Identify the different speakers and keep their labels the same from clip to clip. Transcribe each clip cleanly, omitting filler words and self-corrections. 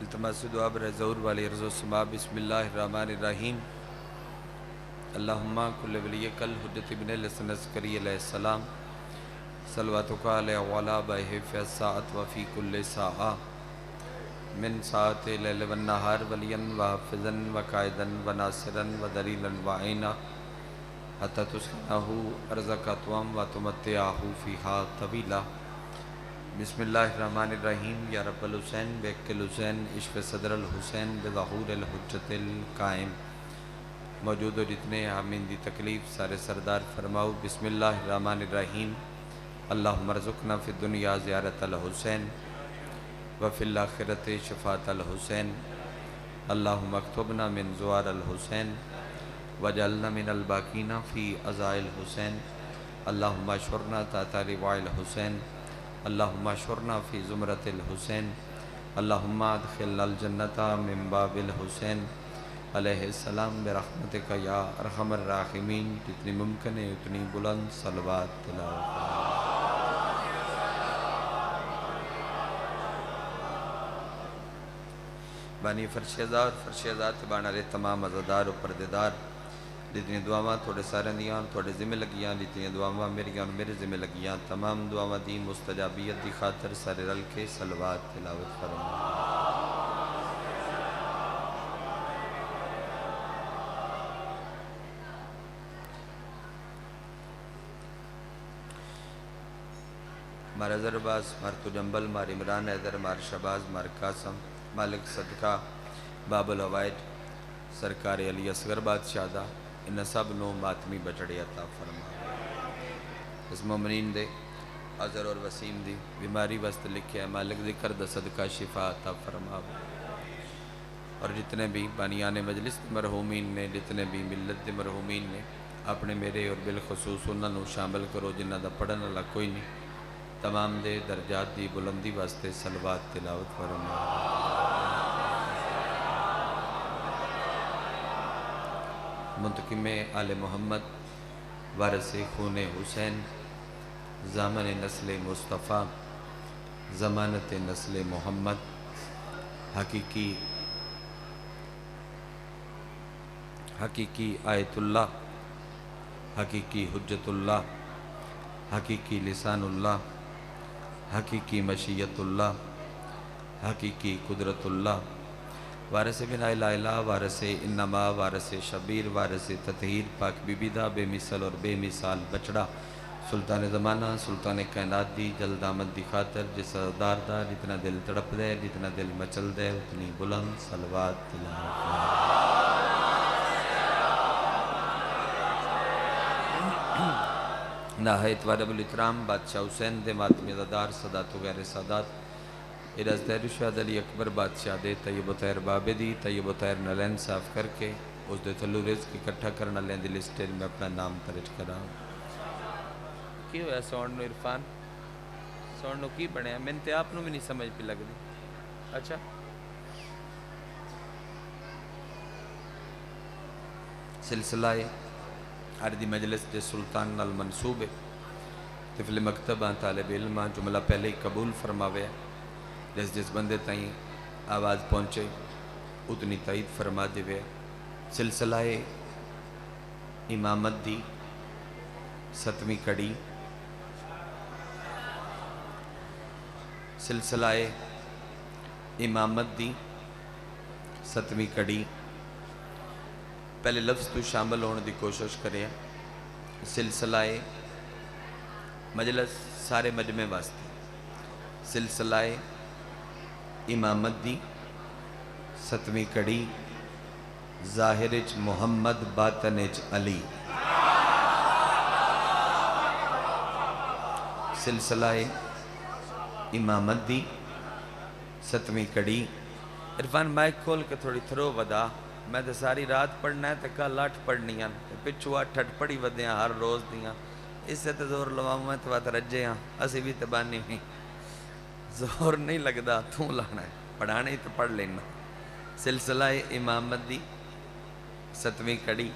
Speaker 1: التماس دعا بر ظہور والی عرض و سما بسم اللہ الرحمن الرحیم اللہم کل ولیک الحجت ابن الحسن عسکری علیہ السلام صلواتک علیہ وعلا بہ فی الساعت وفی کل ساعہ من ساعت لیل والنہار ولیا وحافظا وقائدا وناصرا ودلیلا وعینا حتی تسکنہ ارزق طوام وتمتعہ فیہا طویلا بسم اللہ الرحمن الرحیم یا رب الحسین بیک الحسین عشق صدر الحسین بظہور الحجت القائم موجود و جتنے حامین دی تکلیف سارے سردار فرماؤ بسم اللہ الرحمن الرحیم اللہم ارزقنا فی الدنیا زیارت الحسین وفی الاخرت شفاعت الحسین اللہم اکتبنا من زوار الحسین وجعلنا من الباقین فی عزاء الحسین اللہم اشورنا تحت لواء الحسین اللہم اشورنا فی زمرت الحسین اللہم ادخل الجنت من باب الحسین علیہ السلام برحمتک یا ارحم الراحمین جتنی ممکن ہے اتنی بلند صلوات تلاوت بانی فرشیزہ اور فرشیزات بانارے تمام عزدار و پردیدار جتنی دعاواں تھوڑے سارے دیاں تھوڑے ذمہ لگیاں جتنی دعاواں میری اور میرے ذمہ لگیاں تمام دعاواں دی مستجابیت دی خاطر سارے رل کے صلوات تلاوت فرما مار اظہر عباس مار تجمبل مار عمران حیدر مار شہباز مار قاسم مالک صدقہ باب العوائد سرکار علی اصغر بادشاہدہ ان سب نو ماتمی بچڑے عطا فرما اس مومنین دے عذر اور وسیم دی بیماری وست لکھے مالک ذکر دا صدقہ شفا عطا فرما اور جتنے بھی بانیان مجلس دے مرحومین نے جتنے بھی ملت دے مرحومین نے اپنے میرے اور بالخصوص انہوں نے شامل کرو جنہ دا پڑھن اللہ کوئی نہیں تمام دے درجات دی بلندی واسطے صلوات تلاوت فرما منتقم آل محمد وارث خون حسین ضامن نسل مصطفیٰ ضمانت نسل محمد حقیقی آیت اللہ حقیقی حجت اللہ حقیقی لسان اللہ حقیقی مشیت اللہ حقیقی قدرت اللہ وارث بن لا الہ الا اللہ وارث انما وارث شبیر وارث تطہیر پاک بی بی دا بے مثل اور بے مثال بچڑا سلطان زمانہ سلطان کائنات دی جلد آمد دی خاطر جس دار دا جتنا دل تڑپ دے جتنا دل مچل دے اتنی بلند صلوات تلاوت نہایت وارب الاکرام بادشاہ حسین دے ماتمی عزادار سادات و غیر سادات ارز دیر شہد علی اکبر بادشاہ دے طیب و طیر بابے دی طیب و طیر نلین صاف کر کے اس دے تھلو رزق اکٹھا کرنا لین دی لسٹر میں اپنا نام ترج کرا کی ہویا سونڈ نو عرفان سونڈ نو کی بڑھے ہیں میں تے آپ نو بھی نہیں سمجھ پہ لگ دی اچھا سلسلہ عرضی مجلس دے سلطان نال منصوب ہے طفل مکتبہ طالب علمہ جملہ پہلے ہی قبول فرماوے جس جس بندے تائیں آواز پہنچے اتنی تائید فرما دے سلسلہ امامت دی ستویں کڑی سلسلہ امامت دی ستویں کڑی پہلے لفظ تو شامل ہونے دی کوشش کریں سلسلہ مجلس سارے مجمع واسطے سلسلہ امامت دی ستویں کڑی ظاہرچ محمد باطنچ علی سلسلہ امامت دی ستویں کڑی عرفان مائک کھول کے تھوڑی تھرو ودا میں تو ساری رات پڑھنا ہے تو کل 8 پڑھنی ہیں پچھو 8 پڑھی ودیاں ہر روز دیاں اس سے تو زور لواؤں میں تو بات رجے ہاں اسی بھی تبانی ہوئی زور نہیں لگدا تو لانا ہے پڑھانے ہی تو پڑھ لینا سلسلہ امامت دی ستویں کڑی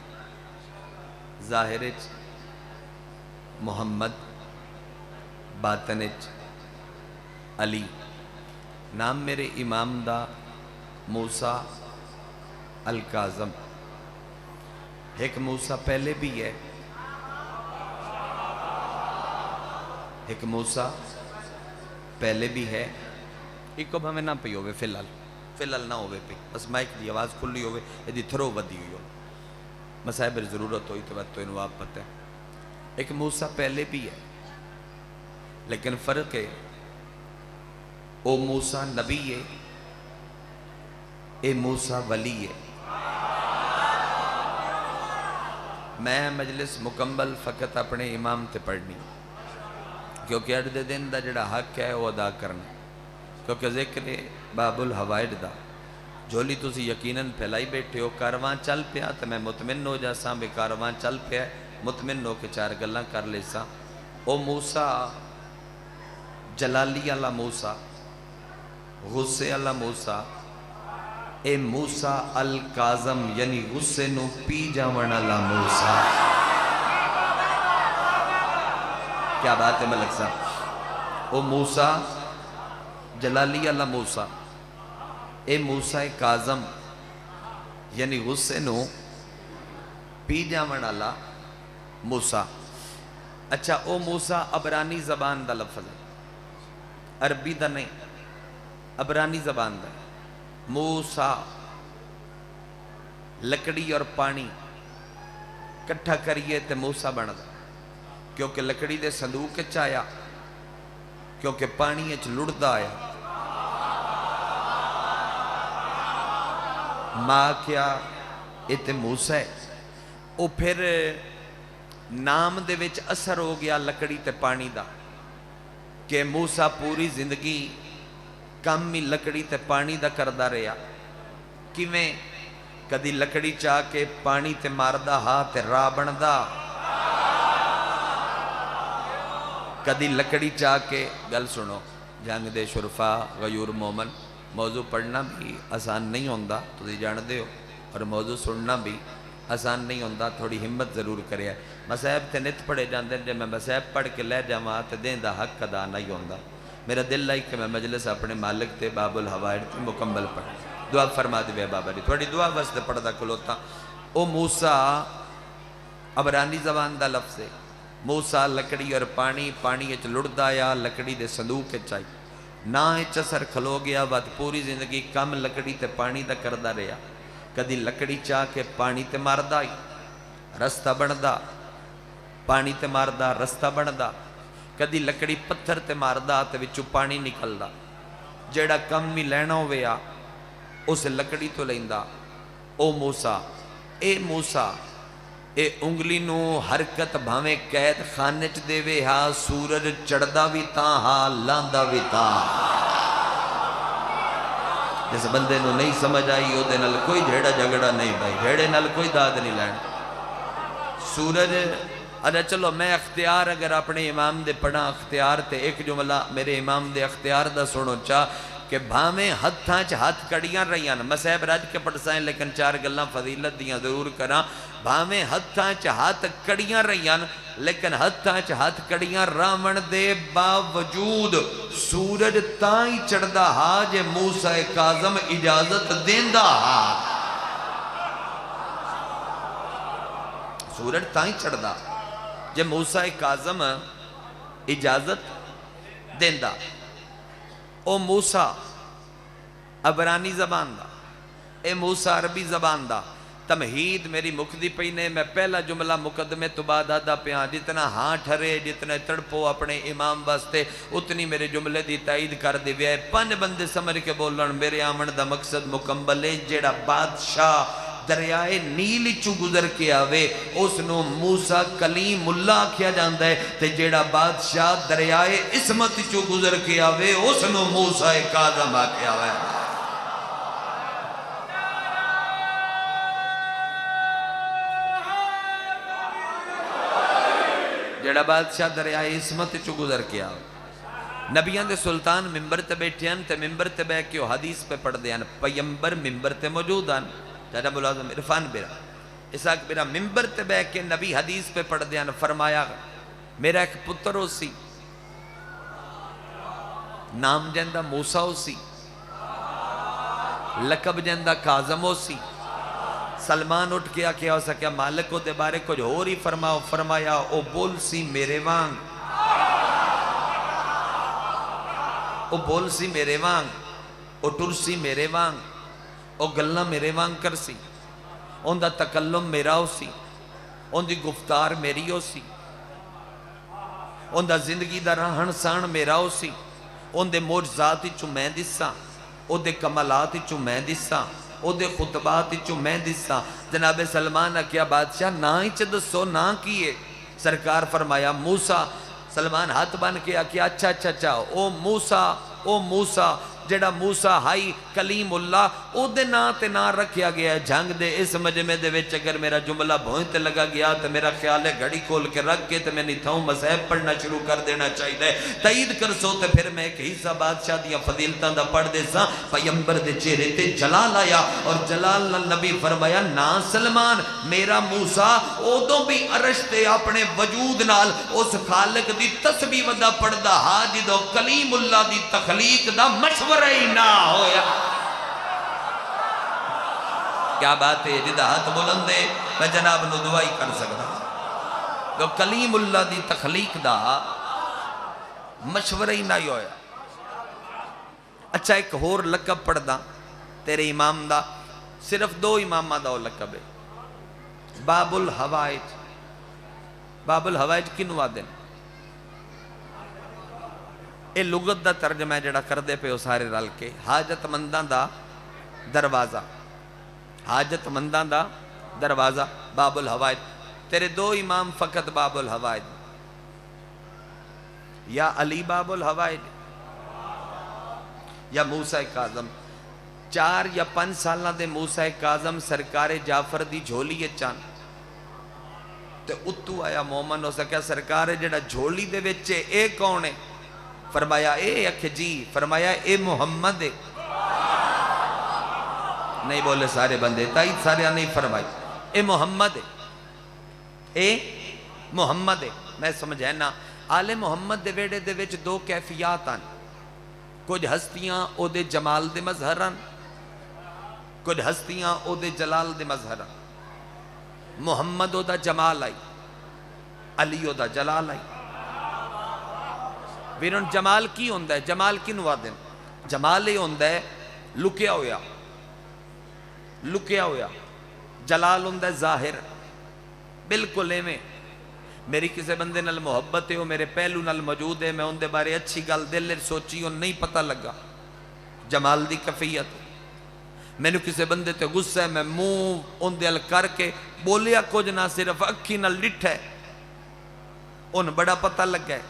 Speaker 1: ظاہرچ محمد باطنچ علی نام میرے امام دا موسیٰ الکاظم. ایک موسیٰ پہلے بھی ہے، ایک موسیٰ پہلے بھی ہے. ایک کو ہمیں نہ پی ہوئے فی الحال نہ ہوئے پی، بس مائک دی آواز کھلی ہوئے، یہ تھرو ودی ہوئی ہو، مسائب ضرورت ہوئی تو انہوں آپ پتہ ہے. ایک موسیٰ پہلے بھی ہے، لیکن فرق ہے او موسیٰ نبی ہے، اے موسیٰ ولی ہے. میں مجلس مکمل فقط اپنے امام تے پڑھنی، کیونکہ اڈ دے دن دا جڑا حق ہے وہ ادا کرنا، کیونکہ ذکر باب الحوائج دا جولی تسی یقیناً پھیلائی بیٹھے ہو. کارواں چل پیا تو میں مطمئن ہو جاساں بھی کارواں چل پیا، مطمئن ہو کے چار گلاں کر لے ساں. او موسیٰ جلالی اللہ موسیٰ، غصے اللہ موسیٰ، اے موسیٰ الکاظم یعنی غصے نو پی جاون اللہ موسیٰ. کیا بات ہے ملک صاحب. او موسیٰ جلالی اللہ موسیٰ، اے موسیٰ کاظم یعنی غصے نو پی جاون اللہ موسیٰ. اچھا او موسیٰ عبرانی زبان دا لفظ ہے، عربی دا نہیں، عبرانی زبان دا. موسیٰ لکڑی اور پانی کٹھا کریے تے موسیٰ بن دا، کیونکہ لکڑی دے صندوق چایا، کیونکہ پانی اچ لڑدا آیا. ماں کیا تے موسیٰ ہے. او پھر نام دے وچ اثر ہو گیا لکڑی تے پانی دا، کہ موسیٰ پوری زندگی کم ہی لکڑی تے پانی دا کردہ رہا. کیویں کدی لکڑی چاہ کے پانی تے ماردہ ہاں تے راہ بندہ، کدی لکڑی چاہ کے. گل سنو، جنگ دے شرفا غیور مومن، موضوع پڑھنا بھی آسان نہیں ہوندہ تو جان دے ہو، اور موضوع سننا بھی آسان نہیں ہوندہ. تھوڑی ہمت ضرور کرے. مسائب تے نت پڑھے جاندے جب میں مسائب پڑھ کے لے جاواں تے دین دا حق ادا نہیں ہوندہ. میرا دل لائی کہ میں مجلس اپنے مالک تے باب الحوائج تے مکمل پڑھ. دعا فرما دے بابا جی، تھوڑی دعا واسطے پڑھدا کھلوتا. او موسیٰ عبرانی زبان دا لفظ ہے. موسیٰ لکڑی اور پانی اچ لڑدا آیا، لکڑی دے صندوق چائی نہ اچ اثر کھلو گیا. بات پوری زندگی کم لکڑی تے پانی دا کردہ رہا. کدی لکڑی چاہ کے پانی تے ماردا آئی، رستہ بندا، پانی تے ماردا رستہ بندا. کدی لکڑی پتھر تے ماردا تے وچوں پانی نکلدا. جیڑا کم بھی لینا ہویا اس لکڑی تو لیندا. او موسیٰ، اے موسیٰ، اے انگلی نو حرکت بھاویں قید خانے چ دے وے ہا، سورج چڑھدا بھی تاں ہا لاندا بھی تاں. جس بندے نو نہیں سمجھ آئی او دے نال کوئی جھیڑا جھگڑا نہیں بھائی، جھیڑے نال کوئی داد نہیں لین. سورج اچھا چلو میں اختیار اگر اپنے امام دے پڑھا اختیار تے ایک جملہ میرے امام دے اختیار دا سنو چاہ کہ بھامیں ہتھاں چ ہاتھ کڑیاں رہیاں. مسائب رج کے پڑھ سائیں لیکن چار گلاں فضیلت دیاں ضرور کراں. بھامیں ہتھاں چ ہاتھ کڑیاں رہیاں لیکن ہتھاں چ ہاتھ کڑیاں راون دے باوجود سورج تاں ہی چڑھدا ہا جے موسیٰ کاظم اجازت دیندا ہا. سورج تاں ہی چڑھدا جے موسیٰ کاظم اجازت دیندا. او موسیٰ عبرانی زبان دا، اے موسیٰ عربی زبان دا. تمہید میری مکدی پینے میں پہلا جملہ مقدمے تو بعد آدھا پیاں. جتنا ہاں ٹھرے جتنا تڑپو اپنے امام واسطے اتنی میرے جملے دی تائید کر دی وے. پن بندے سمجھ کے بولن میرے آمن دا مقصد مکمل ہے. جیڑا بادشاہ دریائے نیل چو گزر کے آوے اس نو موسیٰ کلیم اللہ کیا جاندہ ہے، تے جیڑا بادشاہ دریائے عصمت چو گزر کے آوے اس نو موسیٰ کاظم آکے آوے. جیڑا بادشاہ دریائے عصمت چو گزر کے آوے. نبیان دے سلطان ممبر تے بیٹھیاں تے ممبر تے بے کیوں حدیث پہ پڑھ دیاں. پیمبر ممبر تے موجودان جناب العظم عرفان بیرا اساق بیرا ممبر تے بے کے نبی حدیث پہ پڑھ دیاں. فرمایا میرا ایک پتر ہو سی، نام جندہ موسیٰ ہو سی. لقب جندا کاظم ہو سی. سلمان اٹھ کے آکھیا ہو سکیا مالک کو دے بارے کچھ اور ہی فرماؤ. فرمایا او بول سی میرے وانگ, او بول سی میرے وانگ, او ٹر سی میرے وانگ, او گلنا میرے وانگ کر سی, ان دا تکلم میرا ہو سی, ان دی گفتار میری ہو سی, ان دا زندگی دا رہن سان میرا ہو سی, ان دے معجزات چو میں دساں, او دے کمالات چو میں دساں, او دے خطبات چو میں دساں. جناب سلمان کیا بادشاہ نا ہی چھ دسو نا کیے. سرکار فرمایا موسیٰ. سلمان ہاتھ بن کے کیا اچھا اچھا اچھا او موسیٰ, او موسیٰ جڑا موسیٰ ہائی کلیم اللہ او دے نا تے نا رکھیا گیا ہے جھنگ دے اس مجمع دے وچ. اگر میرا جملہ بھوئیں تے لگا گیا تو میرا خیال ہے گھڑی کھول کے رکھ کے تے میں نہیں تھاؤں مذہب پڑھنا شروع کر دینا چاہیے. تائید کر سو تے پھر میں ایک حصہ بادشاہ دیا فضیلتاں دا پڑھ دے ساں. پیمبر دے چہرے تے جلال آیا اور جلال نبی فرمایا نا سلمان میرا موسیٰ اودوں بھی عرش تے اپنے وجود نال اس خالق دی تسبیح ودا پڑھ دا حاجدو کلیم اللہ دی تخلیق دا مشورہ ہی نہ ہویا. کیا بات ہے جدہ ہاتھ بلند ہے میں جناب نو دعائی کر سکتا تو کلیم اللہ دی تخلیق دا مشورہ ہی نہ ہویا. اچھا ایک اور لقب پڑھ دا تیرے امام دا, صرف دو امامہ دا لقب ہے, باب الحوائج. باب الحوائج کنوا دن اے لغت دا ترجمہ ہے جڑا کر دے پہ سارے رل کے حاجت مندان دا دروازہ, حاجت مندان دا دروازہ باب الحوائج. تیرے دو امام فقط باب الحوائج, یا علی باب الحوائج یا موسیٰ کاظم. 4 یا 5 سالہ دے موسیٰ کاظم سرکار جعفر دی جھولی چان تے اتو آیا مومن ہو سکیا سرکار جڑا جھولی دے وچے اے کون ہے؟ فرمایا اے اکھ جی. فرمایا اے محمد ہے. نہیں بولے سارے بندے تائید سارے نہیں فرمائی اے محمد ہے, اے محمد ہے. میں سمجھے نا آل محمد دے ویڑے دے وچ دو کیفیات آن. کچھ ہستیاں او دے جمال دے مظہران, کچھ ہستیاں او دے جلال دے مظہران. محمد او دا جمال آئی, علی او دا جلال آئی. ویرن جمال کی ہوندہ ہے؟ جمال کی نوادن جمال ہی ہوندہ ہے لکیا ہویا, لکیا ہویا. جلال ہوندہ ہے ظاہر بالکل ایمیں. میری کسے بندے نال محبت ہے وہ میرے پہلو نال موجود ہے, میں ان دے بارے اچھی گل دل سوچی اور نہیں پتہ لگا جمال دی کفیت. میں نے کسے بندے تے غصہ ہے میں منہ ان دے ال کر کے بولیا کچھ نہ صرف اکھی نال ڈٹھ ہے ان بڑا پتہ لگا ہے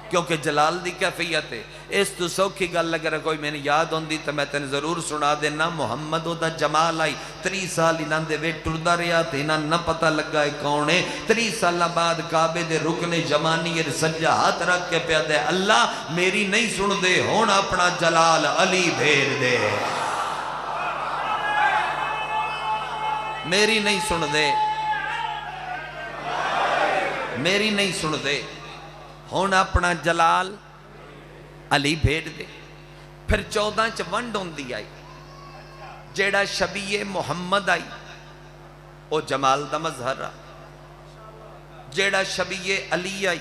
Speaker 1: کیونکہ جلال دی کیفیت ہے. اس تو سوکھی گل اگر کوئی میں نے یاد ہوندی تو میں تین ضرور سنا دینا. محمد دا جمال آئی 30 سال انہاں دے ویٹ ٹردہ رہا تھے انہاں نہ پتہ لگا ہے کون ہے. 30 سالہ بعد کعبے دے رکن جمانی سجا ہاتھ رکھ کے پیا دے اللہ میری نہیں سن دے ہون اپنا جلال علی بھیر دے, میری نہیں سن دے, میری نہیں سن دے ہون اپنا جلال علی بھیڑ دے. پھر 14 چ ونڈ ہوندی آئی جیڑا شبیہ محمد آئی او جمال دا مظہر آ, جیڑا شبیہ علی آئی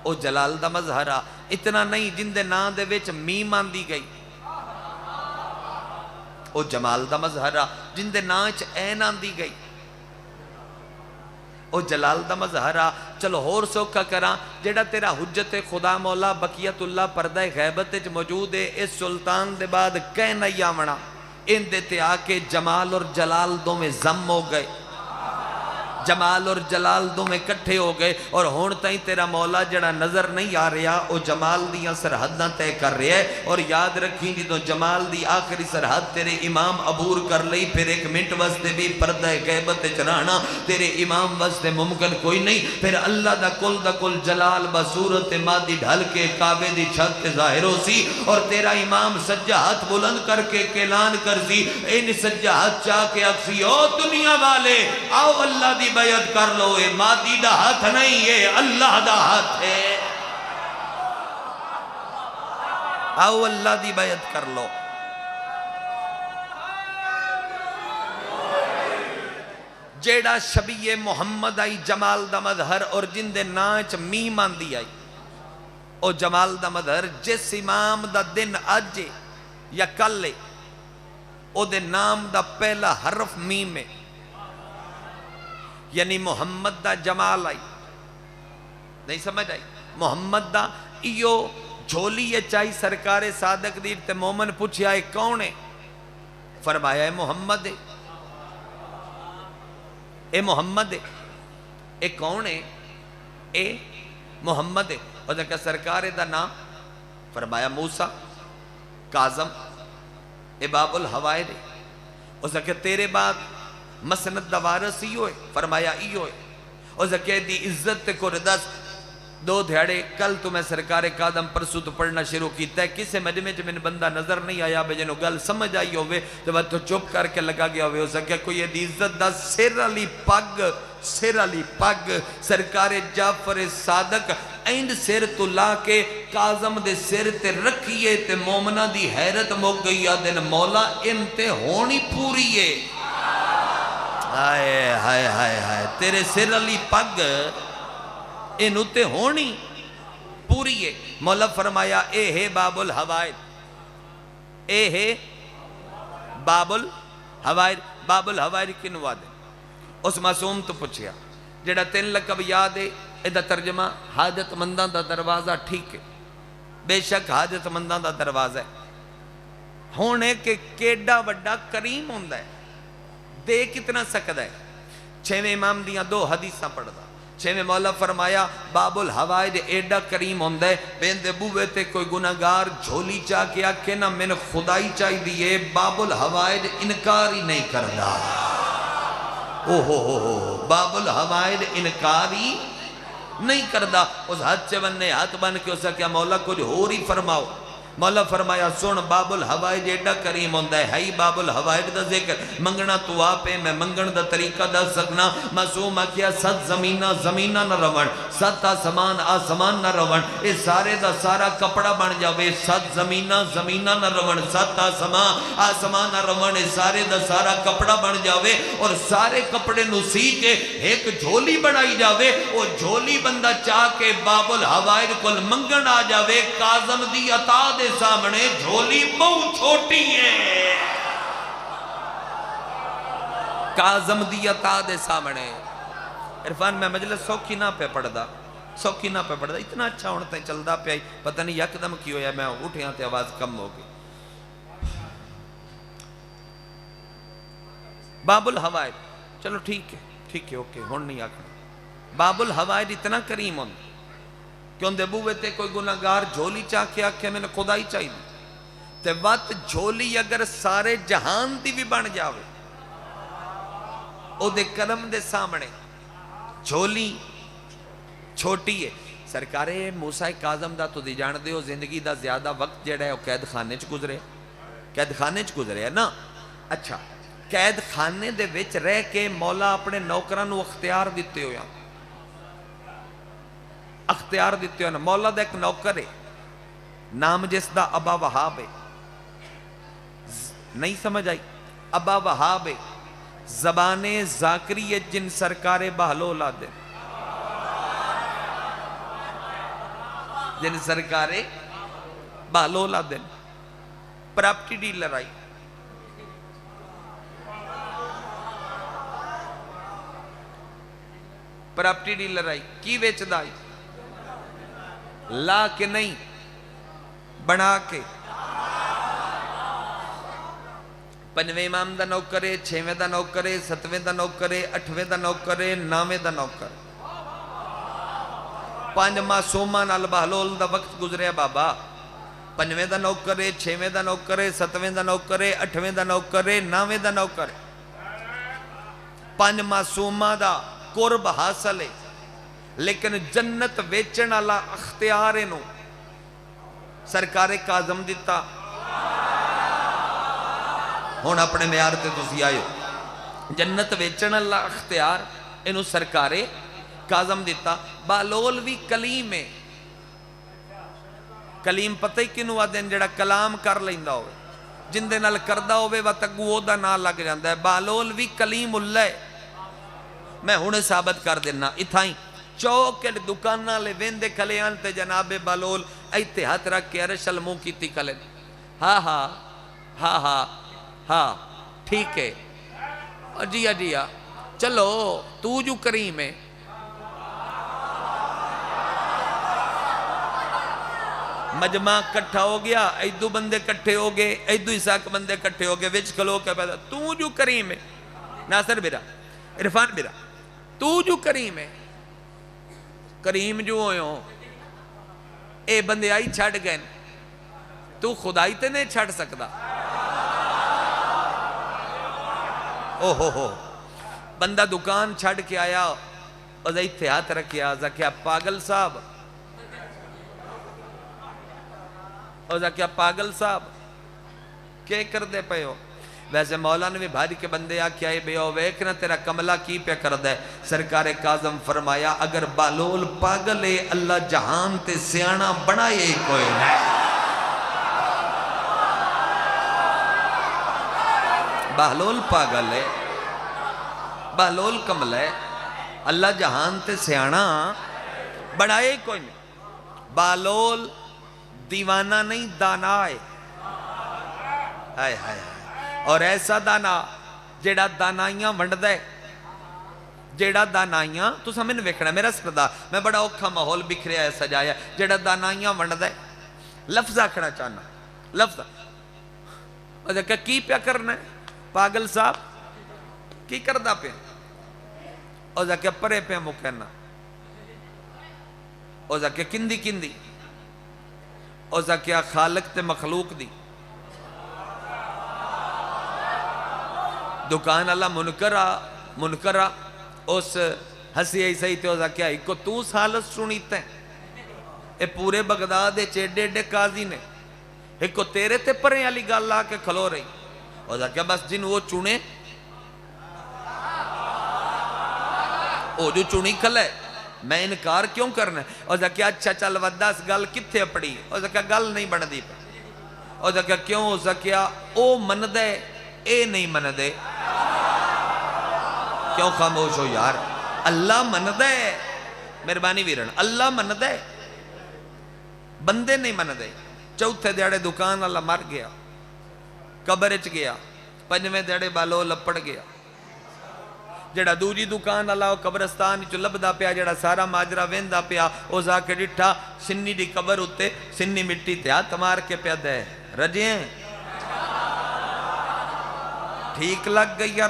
Speaker 1: او جلال دا مظہر آ. اتنا نہیں جن دے نا دے وچ میم آندی گئی او جمال دا مظہر آ, جن دے نا چ این آندی گئی او جلال دا مظہر آ. چلو ہور سوکھا کراں جیڑا تیرا حجت خدا مولا بقیت اللہ پردہ غیبت وچ موجود ہے اس سلطان دے بعد کہہ نہیں آونا ان دے تے آ کے جمال اور جلال دو میں زم ہو گئے, جمال اور جلال دو میں کٹھے ہو گئے اور ہون تائیں تیرا مولا جڑا نظر نہیں آ رہا او جمال دیاں سرحداں تے کر رہا ہے. اور یاد رکھیں جدوں جمال دی آخری سرحد تیرے امام عبور کر لئی پھر 1 منٹ واسطے بھی پردہ غیبت چرانا تیرے امام واسطے ممکن کوئی نہیں. پھر اللہ دا کل جلال بصورت مادی ڈھل کے کعبے دی چھت تے ظاہر ہو سی اور تیرا امام سجا ہاتھ بلند کر کے اعلان کر سی ان سجا ہاتھ چاہ کے اکسی او دنیا والے آؤ اللہ دی بیعت کر لو. اے مادی دا ہاتھ نہیں ہے اللہ دا ہاتھ ہے, آؤ اللہ دی بیعت کر لو. جیڑا شبیہ محمد آئی جمال دا مظہر اور جن دے ناچ میم آندی آئی او جمال دا مظہر جس امام دا دن آجے یا کلے او دے نام دا پہلا حرف میم ہے یعنی محمد دا جمال آئی نہیں سمجھ آئی محمد دا ایو جھولی یہ چاہی سرکار صادق دیر تے مومن پوچھیا ہے کون ہے فرمایا ہے محمد ہے اے محمد ہے اے کون ہے اے محمد ہے اور جنکہ سرکار دا نام فرمایا موسیٰ کاظم اے باب الحوائد ہے اور جنکہ تیرے بعد مسند دا وارث ایو ہے فرمایا ایو ہے اور جنکہ دی عزت تے کو ردس دو دھیڑے کل تو میں سرکار قادم پرسو تو پڑھنا شروع کیتا ہے کسے مجمع میں بندہ نظر نہیں آیا بے جنہوں گل سمجھ آئی ہوئے تو وہ تو چپ کر کے لگا گیا ہوئے ہو سکیا کوئی عزت دا سر علی پگ سرکار جعفر صادق اینڈ سر تو لا کے قاظم دے سر تے رکھیے تے مومنہ دی حیرت موگ گئی دن مولا انتے ہونی پوری ہے ہائے ہائے ہائے ہائے تیرے سر علی پگ انہوں تے ہونی پوری ہے مولا فرمایا اے ہے باب الحوائد اے ہے باب الحوائد باب الحوائد کنوا دے اس معصوم تو پوچھیا جڑا 3 لقب یاد ہے ایدہ ترجمہ حاجت مندان دا دروازہ ٹھیک ہے بے شک حاجت مندان دا دروازہ ہے ہونے کے کیڈا وڈا کریم ہوندہ ہے دے کتنا سکد ہے 6ویں امام دیاں 2 حدیثاں پڑھ دا 6ویں مولا فرمایا باب الحوائد ایڈا کریم ہوندہ ہے بیندے بوے تے کوئی گناہگار جھولی چاہ کے آکھے نا میں نے خدائی چاہی دیئے باب الحوائد انکاری نہیں کردہ باب الحوائد انکاری نہیں کردہ اس ہاتھ سے بننے ہاتھ بن کے اسا کیا مولا کچھ ہو رہی فرماؤ مولا فرمایا سن باب الحوائد ایڈا کریم ہوندہ ہے ہی باب الحوائد دا ذکر منگنا تو آپے میں منگن دا طریقہ دا سکنا معصوم کیا 7 زمینہ نہ روڑ 7 آسمان نہ روڑ اس سارے دا سارا کپڑا بن جاوے 7 زمینہ نہ روڑ 7 آسمان نہ روڑ اس سارے دا سارا کپڑا بن جاوے اور سارے کپڑے نو سی کے ایک جھولی بڑھائی جاوے وہ جھولی بندہ چاہ کے باب الحوائد کل منگن آ جاوے قاظم دی عطا دے سامنے جھولی بہت چھوٹی ہے قاظم دی عطا دے سامنے عرفان میں مجلس سوکھی نہ پہ پڑھ دا اتنا اچھا ہوتا ہے چل دا پہ آئی پتہ نہیں یکدم کی ہویا میں اٹھے آتے آواز کم ہو گئی باب الحوائد چلو ٹھیک ہے اوکے ہون نہیں آکھنا باب الحوائد اتنا کریم ہوتا کیوں دے بوے تے کوئی گناہگار جھولی چاہ کے آکھے میں نے خدائی چاہی دی تے وقت جھولی اگر سارے جہان دی بھی بن جاوے او دے کرم دے سامنے جھولی چھوٹی ہے سرکار موسیٰ کاظم دا تو دی جان دے ہو زندگی دا زیادہ وقت جڑا ہے وہ قید خانے چ گزرے ہے نا اچھا قید خانے دے وچ رہ کے مولا اپنے نوکرانو اختیار دیتے ہویا نا مولا دا ایک نوکر ہے نام جس دا ابا وہاب ہے نہیں سمجھ آئی ابا وہاب ہے زبان ذاکری جن سرکار بہلول آدھے جن سرکار بہلول آدھے پراپٹی ڈیلر آئی کی ویچ دائی لا کے نہیں بنا کے 5ویں امام دا نوکرے 6ویں دا نوکرے 7ویں دا نوکرے 8ویں دا نوکرے 9ویں دا نوکر 5 معصومان البہلول دا وقت گزرے بابا 5ویں دا نوکرے 6ویں دا نوکرے 7ویں دا نوکرے 8ویں دا نوکرے 9ویں دا نوکرے 5 معصومہ دا قرب حاصل ہے لیکن جنت ویچن اللہ اختیار نو سرکار قاظم دیتا ہون اپنے معیار تے تسی آئے جنت ویچن اللہ اختیار انو سرکار قاظم دیتا بہلول بھی کلیم ہے کلیم پتہ ہی کنو آدھیں جڑا کلام کر لیندہ ہوئے جن دے نال کردہ ہوئے و تگو دا نا لگ جاندہ ہے بہلول بھی کلیم اللہ ہے میں ہنے ثابت کر دینا اتھائی چوک دکانہ لے ویندے کھلیان تے جناب بلول ایتے ہاتھ رکھ کے ارشل منہ کیتی کھلے ہاں ہاں ہاں ہاں ہاں ٹھیک ہے جی جی چلو تو جو کریم ہے مجمع کٹھا ہو گیا ایدو بندے کٹھے ہو گئے ایدو عیساق بندے کٹھے ہو گئے وچ کھلو کے پیدا تو جو کریم ہے ناصر بیرا عرفان بیرا تو جو کریم ہے کریم جو ہوئے ہوں اے بندے آئی چھڑ گئے تو خدائی تے نہیں چھڑ سکتا ہو بندہ دکان چھڑ کے آیا اور ایتھے ہاتھ رکھیا کیا پاگل صاحب اور کیا پاگل صاحب کیا کر دے پہ ہو ویسے مولانا بھی بھاری کے بندے آکھیا ہے بے ہو ویکنا تیرا کملہ کی پہ کر دے سرکار کاظم فرمایا اگر بالول پاگل ہے اللہ جہان تے سیانہ بنائے کوئی نہیں بالول پاگل ہے بالول کمل ہے اللہ جہان تے سیانہ بنائے کوئی نہیں بالول دیوانہ نہیں دانا ہے اور ایسا دانا جیڑا دانائیاں ونڈ دے جیڑا دانائیاں تو سمجھ ویکھنا میرا سردہ میں بڑا اوکھا ماحول بکھریا ہے سجایا جیڑا دانائیاں ونڈ دے لفظ آکھنا چاہنا لفظ اور دیکھا کی پیا کرنا ہے پاگل صاحب کی کردہ پہ اور دیکھا پرے پہ مکہنا اور دیکھا کندی کندی اور دیکھا خالق تے مخلوق دی دکان اللہ منکرہ اس ہسی ایسائی تے اوزا کیا ایک کو تو سالس سنیتے ہیں اے پورے بغداد چیڈے ڈے قاضی نے ایک کو تیرے تے پریں علی گا اللہ کے کھلو رہی اوزا کیا بس جن وہ چونے او جو چونی کھلے میں انکار کیوں کرنا ہے اوزا کیا اچھا چل ودہ اس گل کتھے پڑی اوزا کیا گل نہیں بڑھ دی پہ اوزا کیا کیوں اوزا کیا او من دے اے نہیں من دے کیوں خاموش ہو یار اللہ من دے مہربانی ویرن اللہ من دے بندے نہیں من دے چوتھے دیڑے دکان اللہ مر گیا قبرچ گیا پنجویں دیڑے بالو لپڑ گیا جڑا دوجی دکان اللہ قبرستان چو لبدا پیا جڑا سارا ماجرہ ویندا پیا او جا کے ڈٹھا سنی دی قبر ہوتے سنی مٹی تے ہاتھ مار کے پیا دے رجیں ٹھیک لگ گئی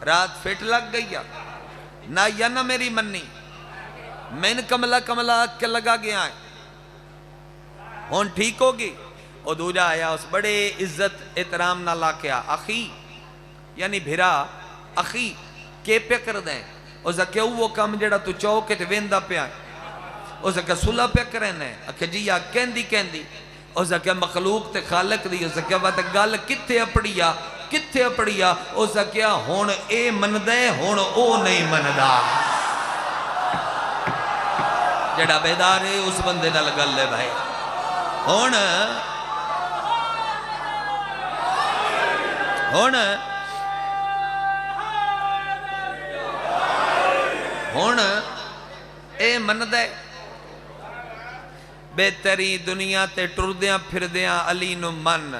Speaker 1: رات فٹ لگ گئی نہ یا نہ میری منی میں نے کملہ کے لگا گیا ہے ہون ٹھیک ہوگی او دوجا آیا اس بڑے عزت احترام نہ لا کے اخی یعنی بھرا اخی کے پہ کر دیں او زکے وہ کم جڑا تو چوکے تے ویندا پیا او زکے صلح پہ کرنے اکھے جی یا کہندی او زکے مخلوق تے خالق دی او زکے وقت گل کتھے اپڑیا او زکے ہون اے من دے ہون او نہیں من دا جڑا بیدار ہے اس بندے نہ لگل لے بھائی ہون اے من دے بہتری دنیا تے ٹردیاں پھردیاں علی نو من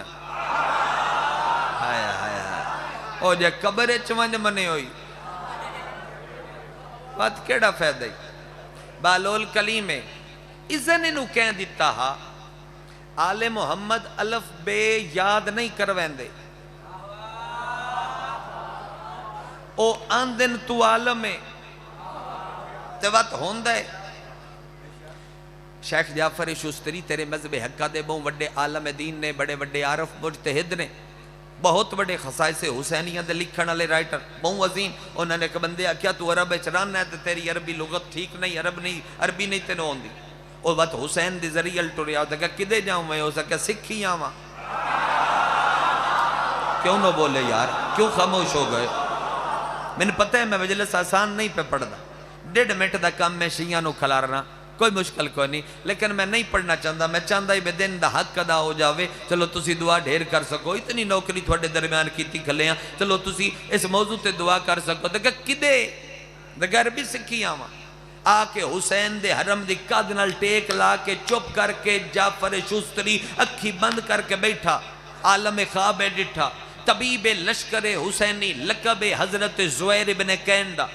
Speaker 1: او جے قبر چونج منے ہوئی بات کیڑا فیدہ بالول کلیمے اذن انہوں کہہ دیتا ہا آل محمد الف بے یاد نہیں کروین دے او آندن تو عالمیں تیوات ہوندے شیخ جعفر شستری تیرے مذہب حقہ دے بہت بڑے عالم دین نے بڑے بڑے عارف مجتہد نے بہت بڑے خصائص حسینیہ دے لکھن والے رائٹر بہت عظیم انہوں نے کہ بندے کیا تو عرب چران ہے تو تیری عربی لغت ٹھیک نہیں عربی نہیں تینوں ہوندی اور بات حسین دی ذریعہ ٹوریا ہوتا کہ کدے جاؤں میں ہو سکا سکھی آواں کیوں نہ بولے یار کیوں خاموش ہو گئے میں نے پتہ ہے میں مجلس آسان نہیں پہ پڑھ دا 1.5 منٹ دا کم میں شیعہ نو کھلارنا کوئی مشکل کوئی نہیں، لیکن میں نہیں پڑھنا چاہتا، میں چاہتا ہی بے دن دا حق ادا ہو جاوے. چلو تسی دعا ڈھیر کر سکو، اتنی نوکری تھوڑے درمیان کیتی کھلے ہیں، چلو تسی اس موضوع تے دعا کر سکو. تو کہ کدے دگر بھی سکھی آواں آ کے حسین دے حرم دی قد نال ٹیک لا کے چپ کر کے جعفر شستری اکھی بند کر کے بیٹھا، عالم خواب ڈٹھا. طبیب لشکر حسینی لقب حضرت زہیر ابن کین دا.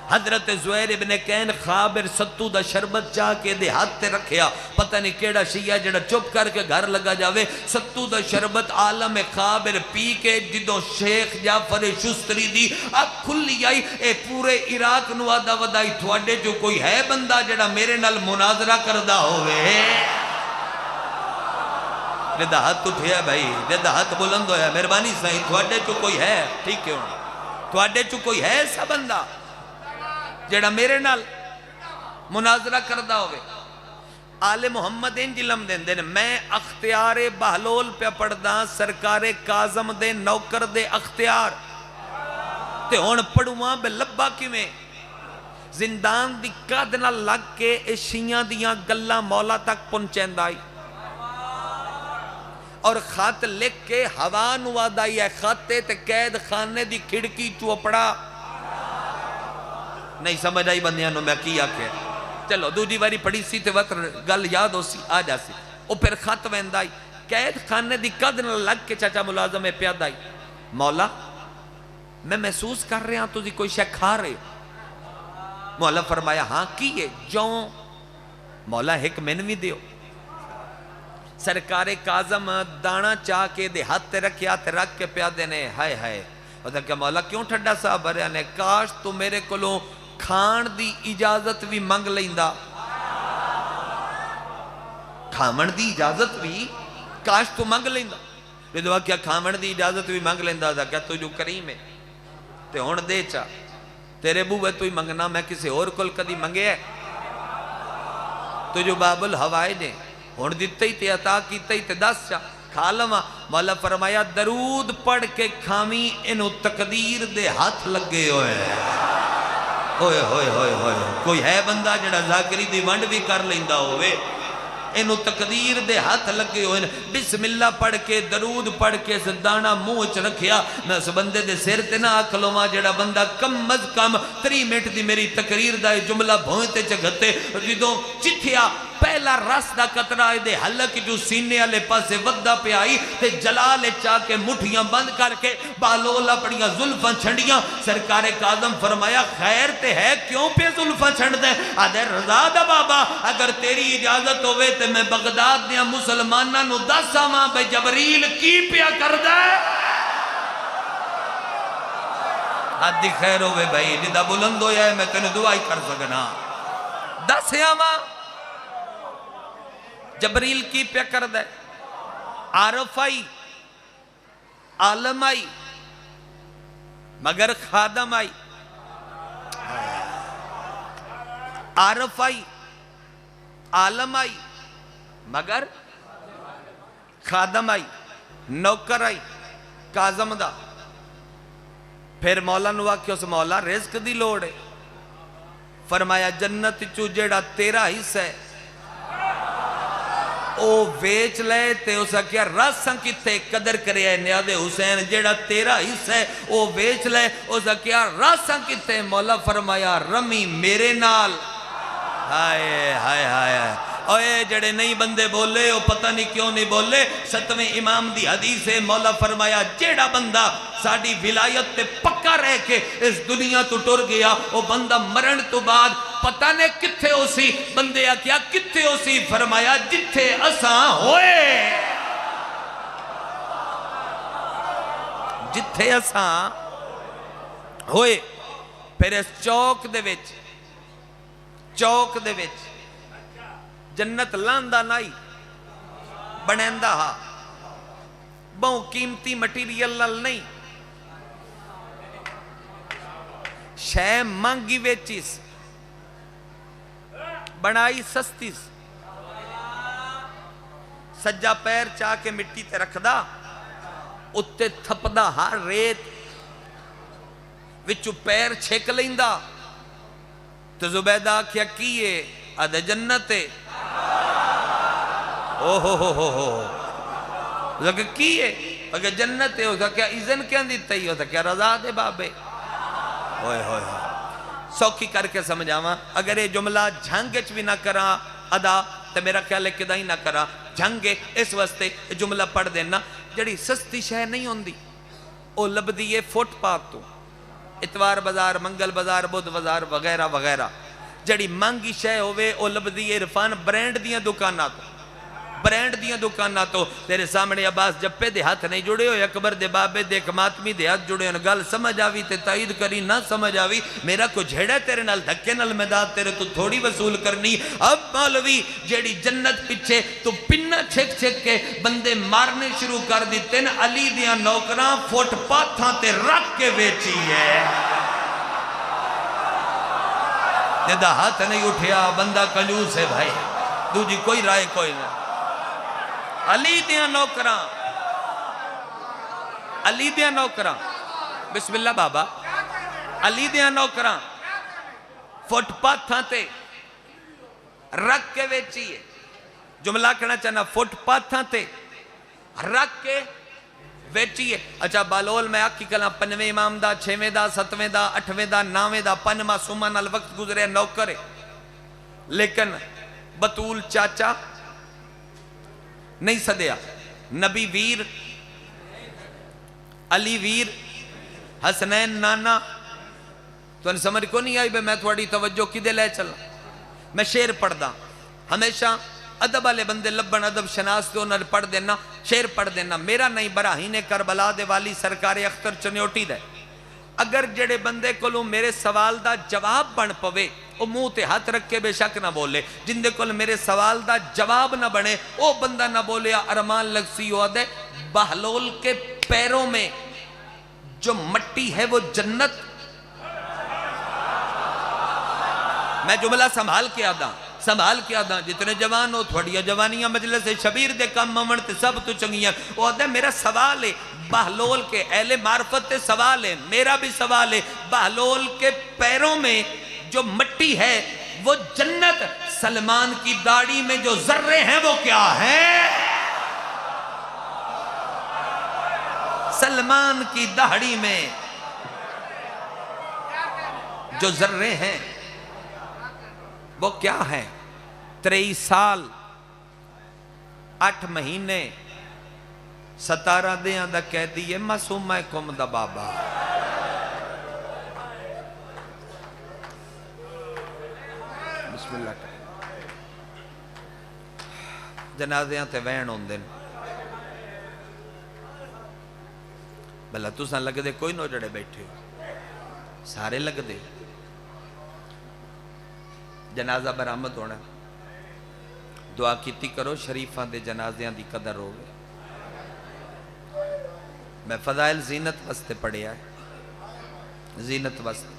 Speaker 1: حضرت زہیر ابن کین خابر ستو دا شربت چاہ کے دے ہاتھ تے رکھیا. پتہ نہیں کیڑا شیعہ جڑا چپ کر کے گھر لگا جاوے. ستو دا شربت عالم خابر پی کے جدوں شیخ جعفر شستری دی اکھ کھلی آئی، اے پورے عراق نو آدھا ودائی تھوڑے جو کوئی ہے بندہ جڑا میرے نال مناظرہ کردہ ہوئے. جدہ ہاتھ اٹھیا بھائی، جدہ ہاتھ بلند ہویا، مہربانی سائیں تھوڑے جو کوئی ہے، ٹھیک ہے ہونا تھوڑے جو کوئی ہے ایسا بندہ جڑا میرے نال مناظرہ کردہ ہوئے. آل محمد ان جلم دین دین میں اختیار بہلول پہ پڑھداں سرکار کاظم دے نوکر دے اختیار تے ہون پڑھواں بے لبا کی میں زندان دی قد نہ لگ کے شیعہ دیاں گلہ مولا تک پہنچیں دائی اور خط لکھ کے ہوا نوادائی ہے. خطے تے قید خانے دی کھڑکی چوپڑا نہیں سمجھ آئی بندیاں نو میں کیا کہ چلو دو باری پڑھی سی تے وقت گل یاد ہو سی آ جا سی. او پھر خط ویندائی قید خانے دی قد نہ لگ کے چاچا ملازم ہے پیاد آئی. مولا میں محسوس کر رہے ہاں تجھے کوئی شے کھا رہے. مولا فرمایا ہاں کیے جوں. مولا ایک منوی دیو. سرکار کاظم دانا چاہ کے دے ہاتھ تے رکھیا تے رکھ کے پیادے نے ہائے ہائے. وہ کہ مولا کیوں ٹھڈا صاحب بھریا نے کاش تو میرے کلوں کھان دی اجازت بھی منگ لیندہ. کھامن دی اجازت بھی کاش تو منگ لیندہ. میں دعا کیا کھامن دی اجازت بھی منگ لیندہ تھا کیا تو جو کریم ہے تے ہون دے چا تیرے بوے تو ہی منگنا میں کسی اور کل کدی منگے ہے تو جو باب الہوائے نے ہون دیتے ہی تے عطا کیتے ہی تے دس چا کھا لما. مولا فرمایا درود پڑھ کے کھامی انہوں تقدیر دے ہاتھ لگے ہوئے ہوئے ہوئے ہوئے ہوئے. کوئی ہے بندہ جڑا ذاکری دی ونڈ بھی کر لیندہ ہوئے. انہوں تقدیر دے ہاتھ لگے ہوئے. بسم اللہ پڑھ کے درود پڑھ کے دانا منہ چ رکھیا. میں اس بندے دے سر تے نہ آکھلو ماں جڑا بندہ کم از کم 3 منٹ دی میری تقریر دا جملہ بھوئیں تے چگھتے جدوں چتھیا پہلا رس دا قطرہ دے حلق جو سینے والے پاسے ودا پہ آئی تے جلال چاہ کے مٹھیاں بند کر کے بالول اپنیاں زلفاں چھنڈیاں. سرکار کاظم فرمایا خیر تے ہے کیوں پہ زلفاں چھنڈ دے. آدھے رضا دا بابا اگر تیری اجازت ہوئے تے میں بغداد دیا مسلمانہ نو 10 آواں بے جبریل کی پیا کر دے. حدی خیر ہوئے بھائی جدہ بلند ہویا ہے میں تینوں دعائی کر سکنا. 10 آواں جبریل کی پیا کر دے. عارف آئی عالم آئی مگر خادم آئی. عارف آئی عالم آئی مگر خادم آئی. نوکر آئی کاظم دا. پھر مولا نوا کہ اس مولا رزق دی لوڑ ہے. فرمایا جنت چو جیڑا تیرا حصہ ہے او ویچ لے تے اسا کیا راساں کتے قدر کرے ہے نیاد حسین جیڑا تیرا حصہ ہے او ویچ لے اسا کیا راساں کتے. مولا فرمایا رمی میرے نال. ہائے ہائے ہائے اوے جڑے نہیں بندے بولے او پتہ نہیں کیوں نہیں بولے. 7ویں امام دی حدیث ہے. مولا فرمایا جیڑا بندہ ساڑی ولایت تے پکا رہ کے اس دنیا تو ٹر گیا او بندہ مرن تو بعد پتہ نے کتھے ہو سی. بندے کیا کتھے ہو سی. فرمایا جتھے اساں ہوئے جتھے اساں ہوئے. پھر اس چوک دے وچ جنت لاندہ نائی بنیندہ ہاں بہوں قیمتی مٹیریل لال نہیں شے مانگی ویچیس بنائی سستیس. سجا پیر چاہ کے مٹی تے رکھ دا اتے تھپ دا ہاں ریت وچو پیر چھک لیندہ. تو زبیدہ کیا کیے آدھے جنت ہے او ہو کہ کی ہے اگر جنت ہے ہوتا کیا اذن کیا دیتا ہی ہوتا کیا رضا دے بابے ہوئے ہوئے سوکھی کر کے سمجھاواں اگر یہ جملہ جھنگچ بھی نہ کرا ادا تو میرا خیال ہے کدہ ہی نہ کرا جھنگے اس واسطے جملہ پڑھ دینا جڑی سستی شہ نہیں ہوندی او لبدیے فٹ پاتھ تو اتوار بازار منگل بازار بدھ بازار وغیرہ وغیرہ جڑی مانگی شہ ہوئے او لبدیے عرفان برینڈ دیاں دکانہ تو برینڈ دیاں دکانہ تو تیرے سامنے عباس جپے دے ہاتھ نہیں جڑے ہوئے اکبر دے بابے دے کماتمی دے ہاتھ جڑے ہوئے گل سمجھ آوی تے تائید کری نہ سمجھ آوی میرا کو جھیڑا تیرے نال دھکے نال مداد تیرے تو تھوڑی وصول کرنی اب مولوی جیڑی جنت پچھے تو پنہ چھک چھک کے بندے مارنے شروع کر دیتے نا علی دیاں نوکران فوٹ پاتھاں تے رکھ کے بیچی ہے جدہ ہاتھ نہیں اٹھیا بندہ کنجوس ہے بھائی دو جی کوئی رائے کوئی نہیں علی دیاں نوکران علی دیاں نوکران بسم اللہ بابا علی دیاں نوکران فٹ پاتھاں تے رکھ کے ویچی ہے جملہ کہنا چاہنا فٹ پاتھاں تے رکھ کے ویچی ہے اچھا بالول میں آکھی کلاں پنویں امام دا چھویں دا ستویں دا اٹھویں دا ناویں دا پنما سمان الوقت گزرے نوکرے لیکن بطول چاچا نہیں سدیا نبی ویر علی ویر حسنین نانا تو انہیں سمجھ کو نہیں آئی بے میں تھوڑی توجہ کی دے لے چلا میں شیر پڑھ دا ہمیشہ ادب والے بندے لبن ادب شناس دو نر پڑھ دینا شیر پڑھ دینا میرا نہیں براہین کربلا دے والی سرکار اختر چنیوٹی دے اگر جڑے بندے کولوں میرے سوال دا جواب بن پوے او منہ تے ہاتھ رکھ کے بے شک نہ بولے جن دے کول میرے سوال دا جواب نہ بنے او بندہ نہ بولے ارمان لگسی ہوا دے بہلول کے پیروں میں جو مٹی ہے وہ جنت میں جملہ سنبھال کے آدھا جتنے جوان ہو تھوڑیا جوانیاں مجلس شبیر دے کام ممنتے سب تو چنگیاں وہ آدھا میرا سوال ہے بہلول کے اہل معرفت سوال ہے میرا بھی سوال ہے بہلول کے پیروں میں جو مٹی ہے وہ جنت سلمان کی داڑھی میں جو ذرے ہیں وہ کیا ہیں سلمان کی داڑھی میں جو ذرے ہیں وہ کیا ہے 23 سال 8 مہینے 17 دیاں دا کہہ دیئے معصومہ کم دا بابا بسم اللہ جنازیاں تے وین ہوں دن بھلا تو سن لگ دے کوئی نو جڑے بیٹھے ہو سارے لگ دے جنازہ برآمد ہونا دعا کیتی کرو شریفان دے جنازیاں دی قدر ہو گئے میں فضائل زینت وستے پڑھے آئے زینت وستے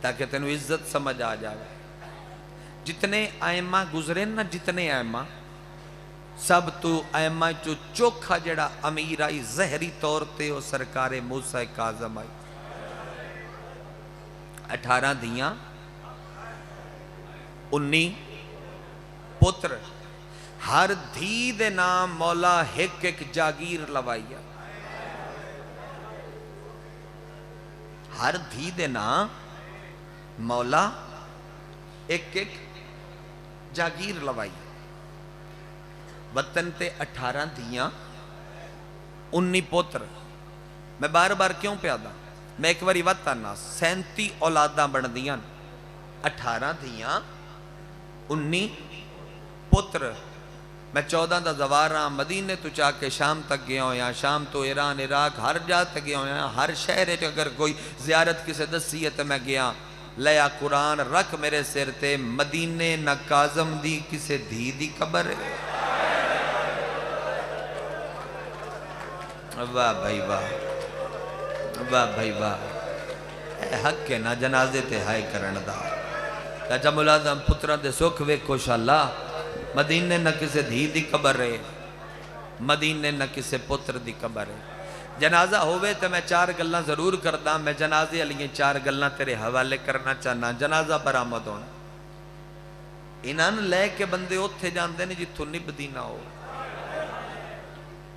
Speaker 1: تاکہ تینو عزت سمجھ آ جائے جتنے آئمہ گزرے نا جتنے آئمہ سب تو آئمہ جو چوکھا جڑا امیر آئی زہری طور تے ہو سرکار موسیٰ کاظم آئی 18 دیاں 19 پتر ہر دھی دے نام مولا ایک ایک جاگیر لوائیا ہر دھی دے نام مولا ایک ایک جاگیر لوائیا وطن تے 18 دیاں 19 پتر میں بار بار کیوں پیادا میں ایک باری وطن 37 اولاداں بن دیاں 18 دیاں 19 پتر میں 14 دا زوارہ مدینے تو چاہ کے شام تک گیا ہوں یا شام تو ایران عراق ہر جا تک گیا ہوں ہر شہر ہے اگر کوئی زیارت کسے دسی ہے تو میں گیا لیا قرآن رکھ میرے سر تے مدینے نہ کاظم دی کسے دھی دی قبر ہے واہ بھائی واہ واہ بھائی واہ اے حق کے نہ جنازے تے ہائے کرن دا چاچا ملازم پترہ دے سکھ ویکھو شاءاللہ مدینے نہ کسے دھی دی قبر ہے مدینے نہ کسے پتر دی قبر ہے جنازہ ہوئے تو میں 4 گلاں ضرور کردہ میں جنازے علیہ 4 گلاں تیرے حوالے کرنا چاہنا جنازہ برآمد ہونا انہاں نوں لے کے بندے اوتھے جاندے نے جتھوں نبدی نہ ہو.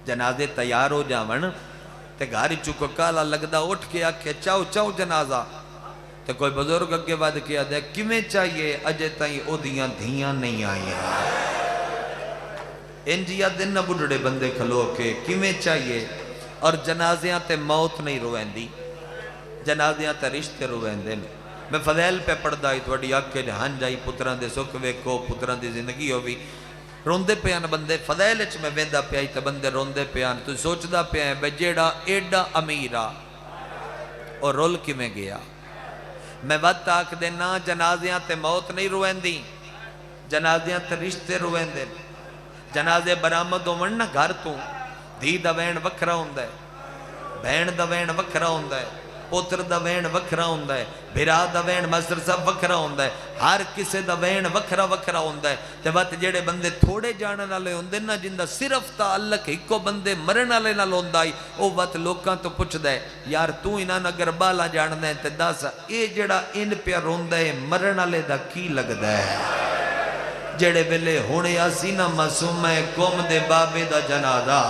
Speaker 1: جنازے تیار ہو جاون تے گھر چکو کالا لگدا اٹھ کے آکھے چاؤ چاؤ جنازہ تے کوئی بزرگ اگے ود کے آدھے کیویں چاہیے اجے تائیں او دیاں دھیاں نہیں آئیاں. انجیا دن نہ بڑھڑے بندے کھلو کے کیویں چاہیے. اور جنازیاں تے موت نہیں رویندی, جنازیاں تے رشتے رویندے نے. میں فضیل پہ پڑھدا ہی تھوڑی اکھ وچ ہنج آئی پتراں دے سکھ ویکھو پتراں دی زندگی ہووی روندے پیان بندے فضیل وچ میں ویندا پیا تے بندے روندے پیان. تو سوچدا پیا ہے بے جیڑا ایڈا امیر آ اور رول کیویں گیا. میں وقت آکھ دینا جنازیاں تے موت نہیں رویندی, جنازیاں تے رشتے رویندے. جنازے برآمد ہون نا گھر تو دھی دا وین وکھرا ہوندا ہے, بہن دا وین وکھرا ہوندا ہے, پوتر دا وین وکھرا ہوندا ہے, بھرا دا وین ماسٹر صاحب وکھرا ہوندا ہے, ہر کسے دا وین وکھرا وکھرا ہوندا ہے. تے وقت جڑے بندے تھوڑے جانن والے ہوندے نا جندا صرف تعلق اکو بندے مرن والے نال ہوندا ہے او وقت لوکاں تو پوچھدا ہے یار تو انہاں اگر بالا جاندا ہے تے دس اے جڑا ان پیا روندا ہے مرن والے دا کی لگدا ہے. جڑے ویلے ہونے اسی نا معصوم ہے قوم دے بابے دا جنازہ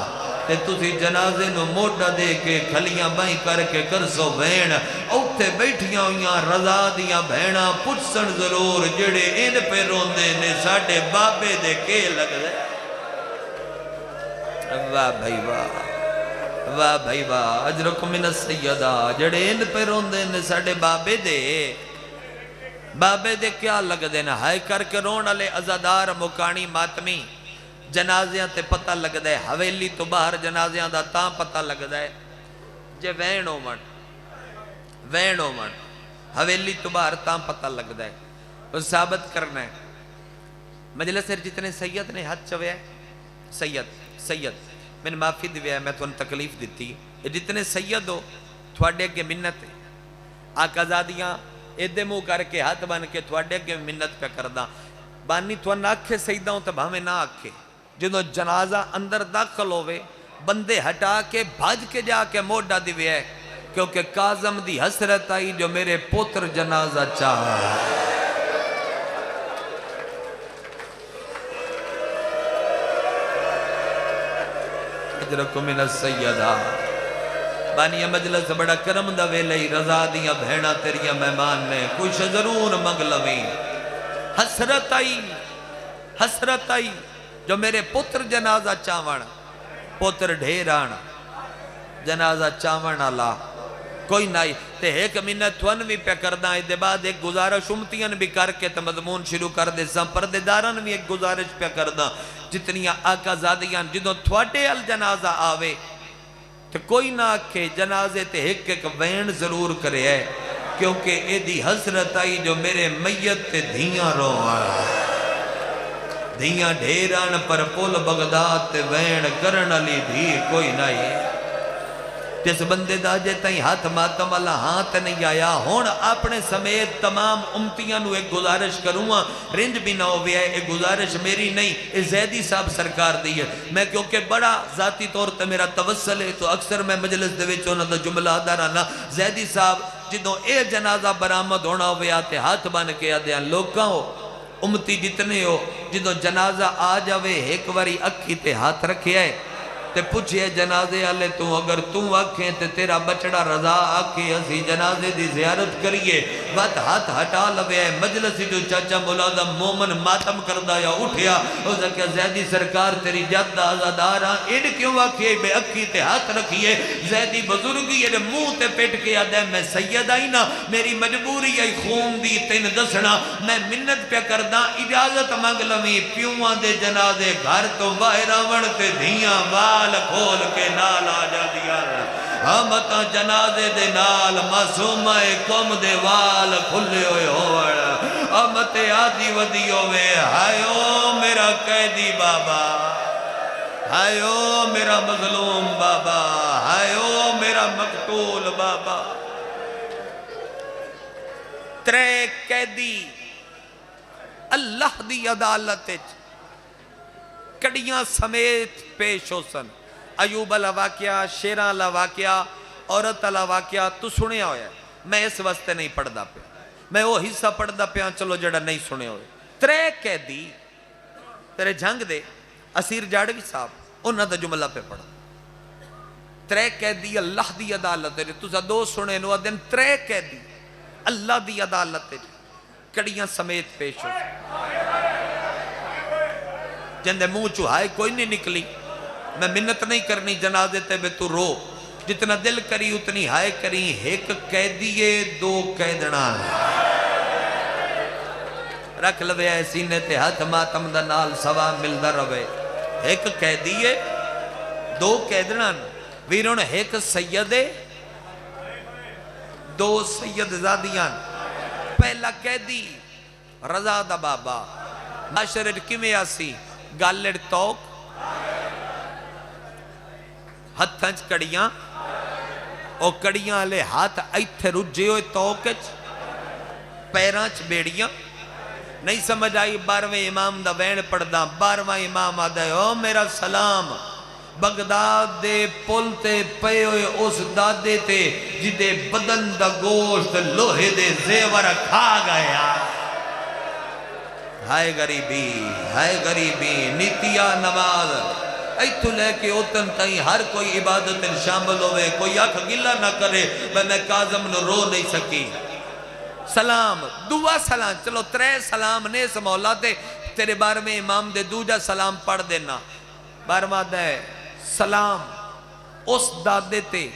Speaker 1: تے تسی جنازے نو موڈا دے کے کھلیاں بائیں کر کے کرسو وین اوتھے بیٹھیاں ہویاں رضا دیاں بہناں پچھن ضرور جڑے ان پہ روندے نے ساڈے بابے دے کے لگدے. واہ بھائی واہ, واہ بھائی واہ, اجرکم من السیدہ جڑے ان پہ روندے نے ساڈے بابے دے, بابے دے کیا لگ دینا. ہائے کر کے رون والے عزادار مکانی ماتمی جنازیاں تے پتہ لگ دے. حویلی تو باہر جنازیاں دا تاں پتہ لگ دے جے وین ہومن, وین ہومن حویلی تو باہر تاں پتہ لگ دے. اس ثابت کرنا ہے مجلس سر جتنے سید نے ہاتھ چوے ہیں سید سید میں نے معافی دیویا ہے میں تو ان تکلیف دیتی جتنے سید ہو تھوڑے کے منت آقا زادیاں ایدے منہ کر کے ہاتھ بن کے تھوڑے کے منت پہ کردہ بانی تو نہ آکھے سیدہ ہوں تب ہمیں نہ آکھے. جنہوں جنازہ اندر داخل ہوئے بندے ہٹا کے بھاج کے جا کے موڈا دیوے ہے کیونکہ کاظم دی حسرت آئی جو میرے پوتر جنازہ چاہا. اجرکم من السیدہ بانی مجلس بڑا کرم دا ویلئی رضا دیا بہنہ تیریا مہمان نے کچھ ضرور منگ لویں. حسرت آئی جو میرے پتر جنازہ چاوڑ پتر ڈھیران جنازہ چاوڑ اللہ کوئی نائی تے ایک منت تھون بھی پہ کردہ ہے دے بعد ایک گزارش امتیان بھی کر کے مضمون شروع کر دے ساں پردے داران بھی ایک گزارش پہ کردہ جتنیاں آقا زادیاں جدوں تھوڑے الجنازہ آوے تو کوئی نہ آکھے جنازے تے ایک ایک وین ضرور کرے ہے کیونکہ اے دی حسرت آئی جو میرے میت تے دھیاں روان دھیاں ڈھیران پر پول بغداد تے وین کرن علی دھی کوئی نہ ہے. جس بندے دا جے تائیں ہاتھ ماتم اللہ ہاتھ نہیں آیا ہون اپنے سمیت تمام امتیاں نو ایک گزارش کروں رنج بھی نہ ہوئے ہے. ایک گزارش میری نہیں اے زیدی صاحب سرکار دی ہے. میں کیونکہ بڑا ذاتی طور تے میرا توسل ہے تو اکثر میں مجلس دے وچ انہاں دا جملہ دارانا زیدی صاحب جدوں اے جنازہ برآمد ہونا ہوئے آتے ہاتھ بن کے آدھے لوگاں ہو امتی جتنے ہو جدوں جنازہ آ جاوے ایک واری اکھی تے ہاتھ رکھے آئے تے پوچھئے جنازے آلے تو اگر تو آکھیں تے تیرا بچڑا رضا آکھیں اسی جنازے دی زیارت کریے وقت ہاتھ ہٹا لوے مجلسی جو چاچا مولادہ مومن ماتم کردہ یا اٹھیا او زکیہ زیدی سرکار تیری جد آزادارہ ان کیوں آکھیں بے اکھی تے ہاتھ رکھیے زیدی بزرگی یہ منہ تے پیٹ کے آدھے میں سید آئی نا میری مجبوری آئی خون دی تین دسنا میں منت پہ کردہ اجازت مانگ لویں پیوان دے جنازے گھر تو باہر آون تے دھیاں کھول کے نال آ جا دیا ہمتا جنازے دے نال معصومہ قوم دے وال کھلے ہوئے ہوڑ ہمتے آدھی ودی ہوئے ہائیو میرا قیدی بابا ہائیو میرا مظلوم بابا ہائیو میرا مقتول بابا. ترے قیدی اللہ دی عدالت کڑیاں سمیت پیش ہو سن. ایوب اللہ واقعہ شیران اللہ واقعہ عورت اللہ واقعہ تو سنے ہوئے میں اس واسطے نہیں پڑھ دا پیا میں وہ حصہ پڑھ دا پیا چلو جڑا نہیں سنے ہوئے. 3 قیدی تیرے جنگ دے اسیر جاڑوی صاحب انہاں دا جملہ پہ پڑھا 3 قیدی اللہ دی عدالت ہے تُسا 2 سنے نو دن 3 قیدی اللہ دی عدالت ہے کڑیاں سمیت پیش ہو جندے منہ چوہائے کوئی نہیں نکلی میں منت نہیں کرنی جنازے تے بے تو رو جتنا دل کری اتنی ہائے کری ایک قیدیے 2 قیدنا رکھ لوے اے سینے تے ہاتھ ماتم دا نال سوا ملدہ روے ایک قیدیے 2 قیدنا ویرون ایک سیدے 2 سید زادیاں پہلا قیدی رضا دا بابا معاشرت کیویں آسی گالڑ توک ہتھنچ کڑیاں او کڑیاں لے ہاتھ ایتھے رجے ہوئے توکچ پیرانچ بیڑیاں نہیں سمجھ آئی 12ویں امام دا وین پڑھ دا 12واں امام آدھے او میرا سلام بغداد دے پل تے پے ہوئے اس دادے تے جدے بدن دا گوشت لوہے دے زیور کھا گیا ہائے غریبی نیتیا نماز ایتھو لے کے اوتن تائیں ہر کوئی عبادت شامل ہوئے کوئی آنکھ گلہ نہ کرے میں کاظم نو رو نہیں سکی سلام دعا سلام چلو 3 سلام نے اس مولا دے تیرے 12ویں امام دے دوجا سلام پڑھ دینا 12واں دے سلام اس دادے تے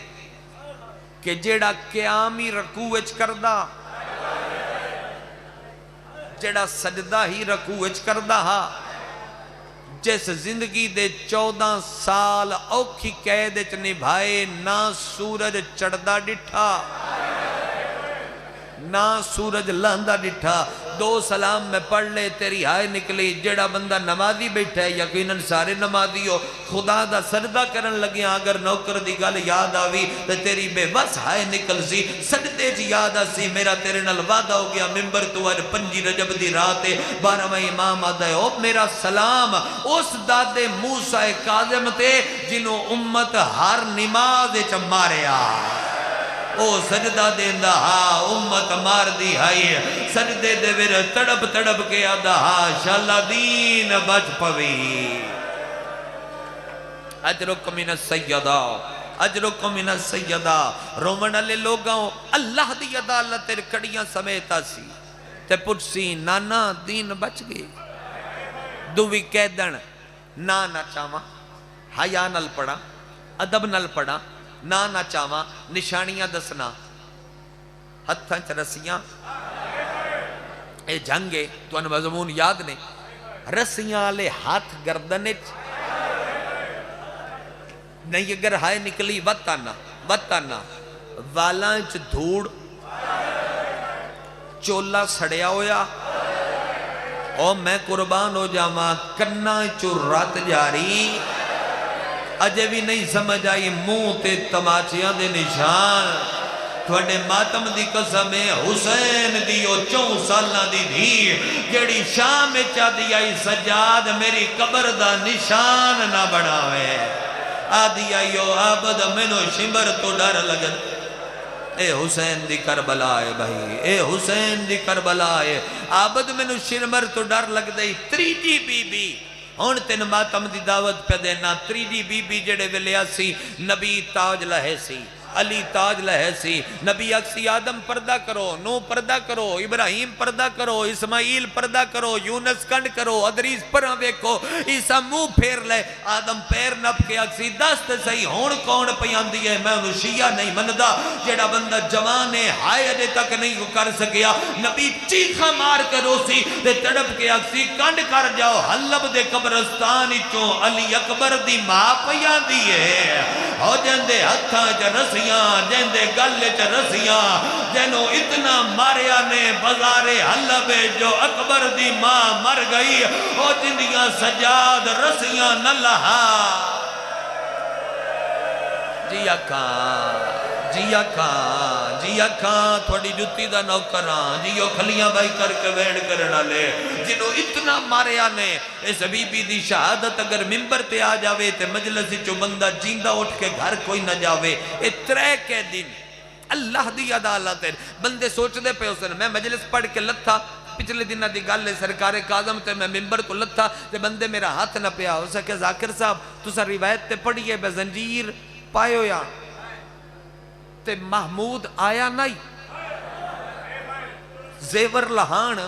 Speaker 1: کہ جیڑا قیامی رکوعچ کردہ جیڑا سجدہ ہی رکوعچ کردہ ہا جس زندگی دے 14 سال اوکھی قیدچ نبھائے نہ سورج چڑھدا ڈٹھا نہ سورج لاندہ ڈٹھا 2 سلام میں پڑھ لے تیری ہائے نکلی جیڑا بندہ نمازی بیٹھا ہے یقیناً سارے نمازی ہو خدا دا سجدہ کرن لگیا اگر نوکر دی گل یاد آوی تو تیری بے بس ہائے نکل سی سجدے جی یاد آسی میرا تیرے نال وعدہ ہو گیا ممبر تو آج 5 رجب دی رات 12واں امام آدھا ہے او میرا سلام اس دادے موسیٰ کاظم تے جنہوں امت ہر نماز ماریا او سجدہ دیندہ ہاں امت مار دی ہائی سجدے دے ویر تڑپ کے آدھا ہاں شاللہ دین بچ پوی اجرکم من السیدہ اجرکم من السیدہ رومن علی لوگاں اللہ دی عدالت تیر کڑیاں سمیتا سی تے پوچھسی نانا دین بچ گئی دوی قیدن نانا چاہاں حیا نل پڑا ادب نل پڑا نہ چاہاں نشانیاں دسنا ہتھاں چ رسیاں اے جنگے تو ان مضمون یاد نے رسیاں لے ہاتھ گردنچ نہیں اگر ہائے نکلی وطانا والانچ دھوڑ چولا سڑیا ہویا او میں قربان ہو جاواں کناں چو رات جاری اجے بھی نہیں سمجھ آئی منہ تے تماچیاں دے نشان تھوڑے ماتم دی قسم حسین دیو 4 سالہ دی دھی جیڑی شام چا دی آئی سجاد میری قبر دا نشان نہ بڑھاوے آدھی آئیو عابد منو شمبر تو ڈر لگت اے حسین دی کربلا ہے بھائی اے حسین دی کربلا ہے عابد منو شمبر تو ڈر لگ دئی 3 بی بی ہون تین ماتم دی دعوت پہ دینا 3 بی بی جڑے ویلیا سی نبی تاج لہے سی علی تاج لہے سی نبی اکسی آدم پردہ کرو نو پردہ کرو ابراہیم پردہ کرو اسماعیل پردہ کرو یونس کنڈ کرو ادریس پرہ بیکو عیسیٰ منہ پھیر لے آدم پیر نپ کے اکسی دست سہی ہون کون پیان دیئے میں انہوں شیعہ نہیں مندہ جیڑا بندہ جوانے ہائے اجے تک نہیں کر سکیا نبی چیخہ مار کے روسی دے تڑپ کے اکسی کنڈ کر جاؤ حلب دے قبرستانی چوں علی اکبر دی ماں پیان دیئے ہو جندے ہتھاں چا رسیاں جندے گلے چا رسیاں جنہوں اتنا ماریا نے بزار حلب جو اکبر دی ماں مر گئی ہو جندیاں سجاد رسیاں نہ لہا جی اکھاں تھوڑی جتی دا نوکران جیو کھلیاں بھائی کر کے ویڑ کرنا لے جنہوں اتنا ماریا نے اس بی بی دی شہادت اگر ممبر تے آ جاوے تے مجلس چو بندہ جیندہ اٹھ کے گھر کوئی نہ جاوے اے 3 کے دن اللہ دی عدالت ہے بندے سوچ دے پہ اسن میں مجلس پڑھ کے لتھا پچھلے دن دی گل ہے سرکار کاظم تے میں ممبر کو لتھا تے بندے میرا ہاتھ نہ پیا ہو سکے ذاکر صاحب تسا روایت تے پڑھیے بے زنجیر پائے ہو یا تے محمود آیا نہیں زیور لہان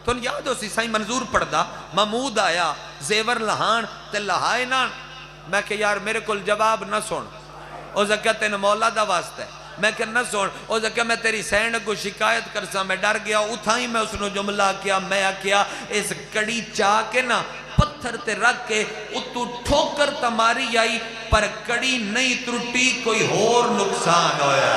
Speaker 1: تو یاد ہو سی سائیں منظور پڑھدا محمود آیا زیور لہان تے لہائے نان میں کہ یار میرے کل جواب نہ سن او زکیہ تین مولا دا واسطہ ہے میں کہ نہ سن او زکیہ میں تیری سین کو شکایت کرسا میں ڈر گیا اتھائی میں اس نے جملہ کیا میں کیا اس کڑی چاہ کے نا پتھر تے رکھ کے اتو ٹھوکر تماری آئی پر کڑی نہیں ترٹی کوئی ہور نقصان ہویا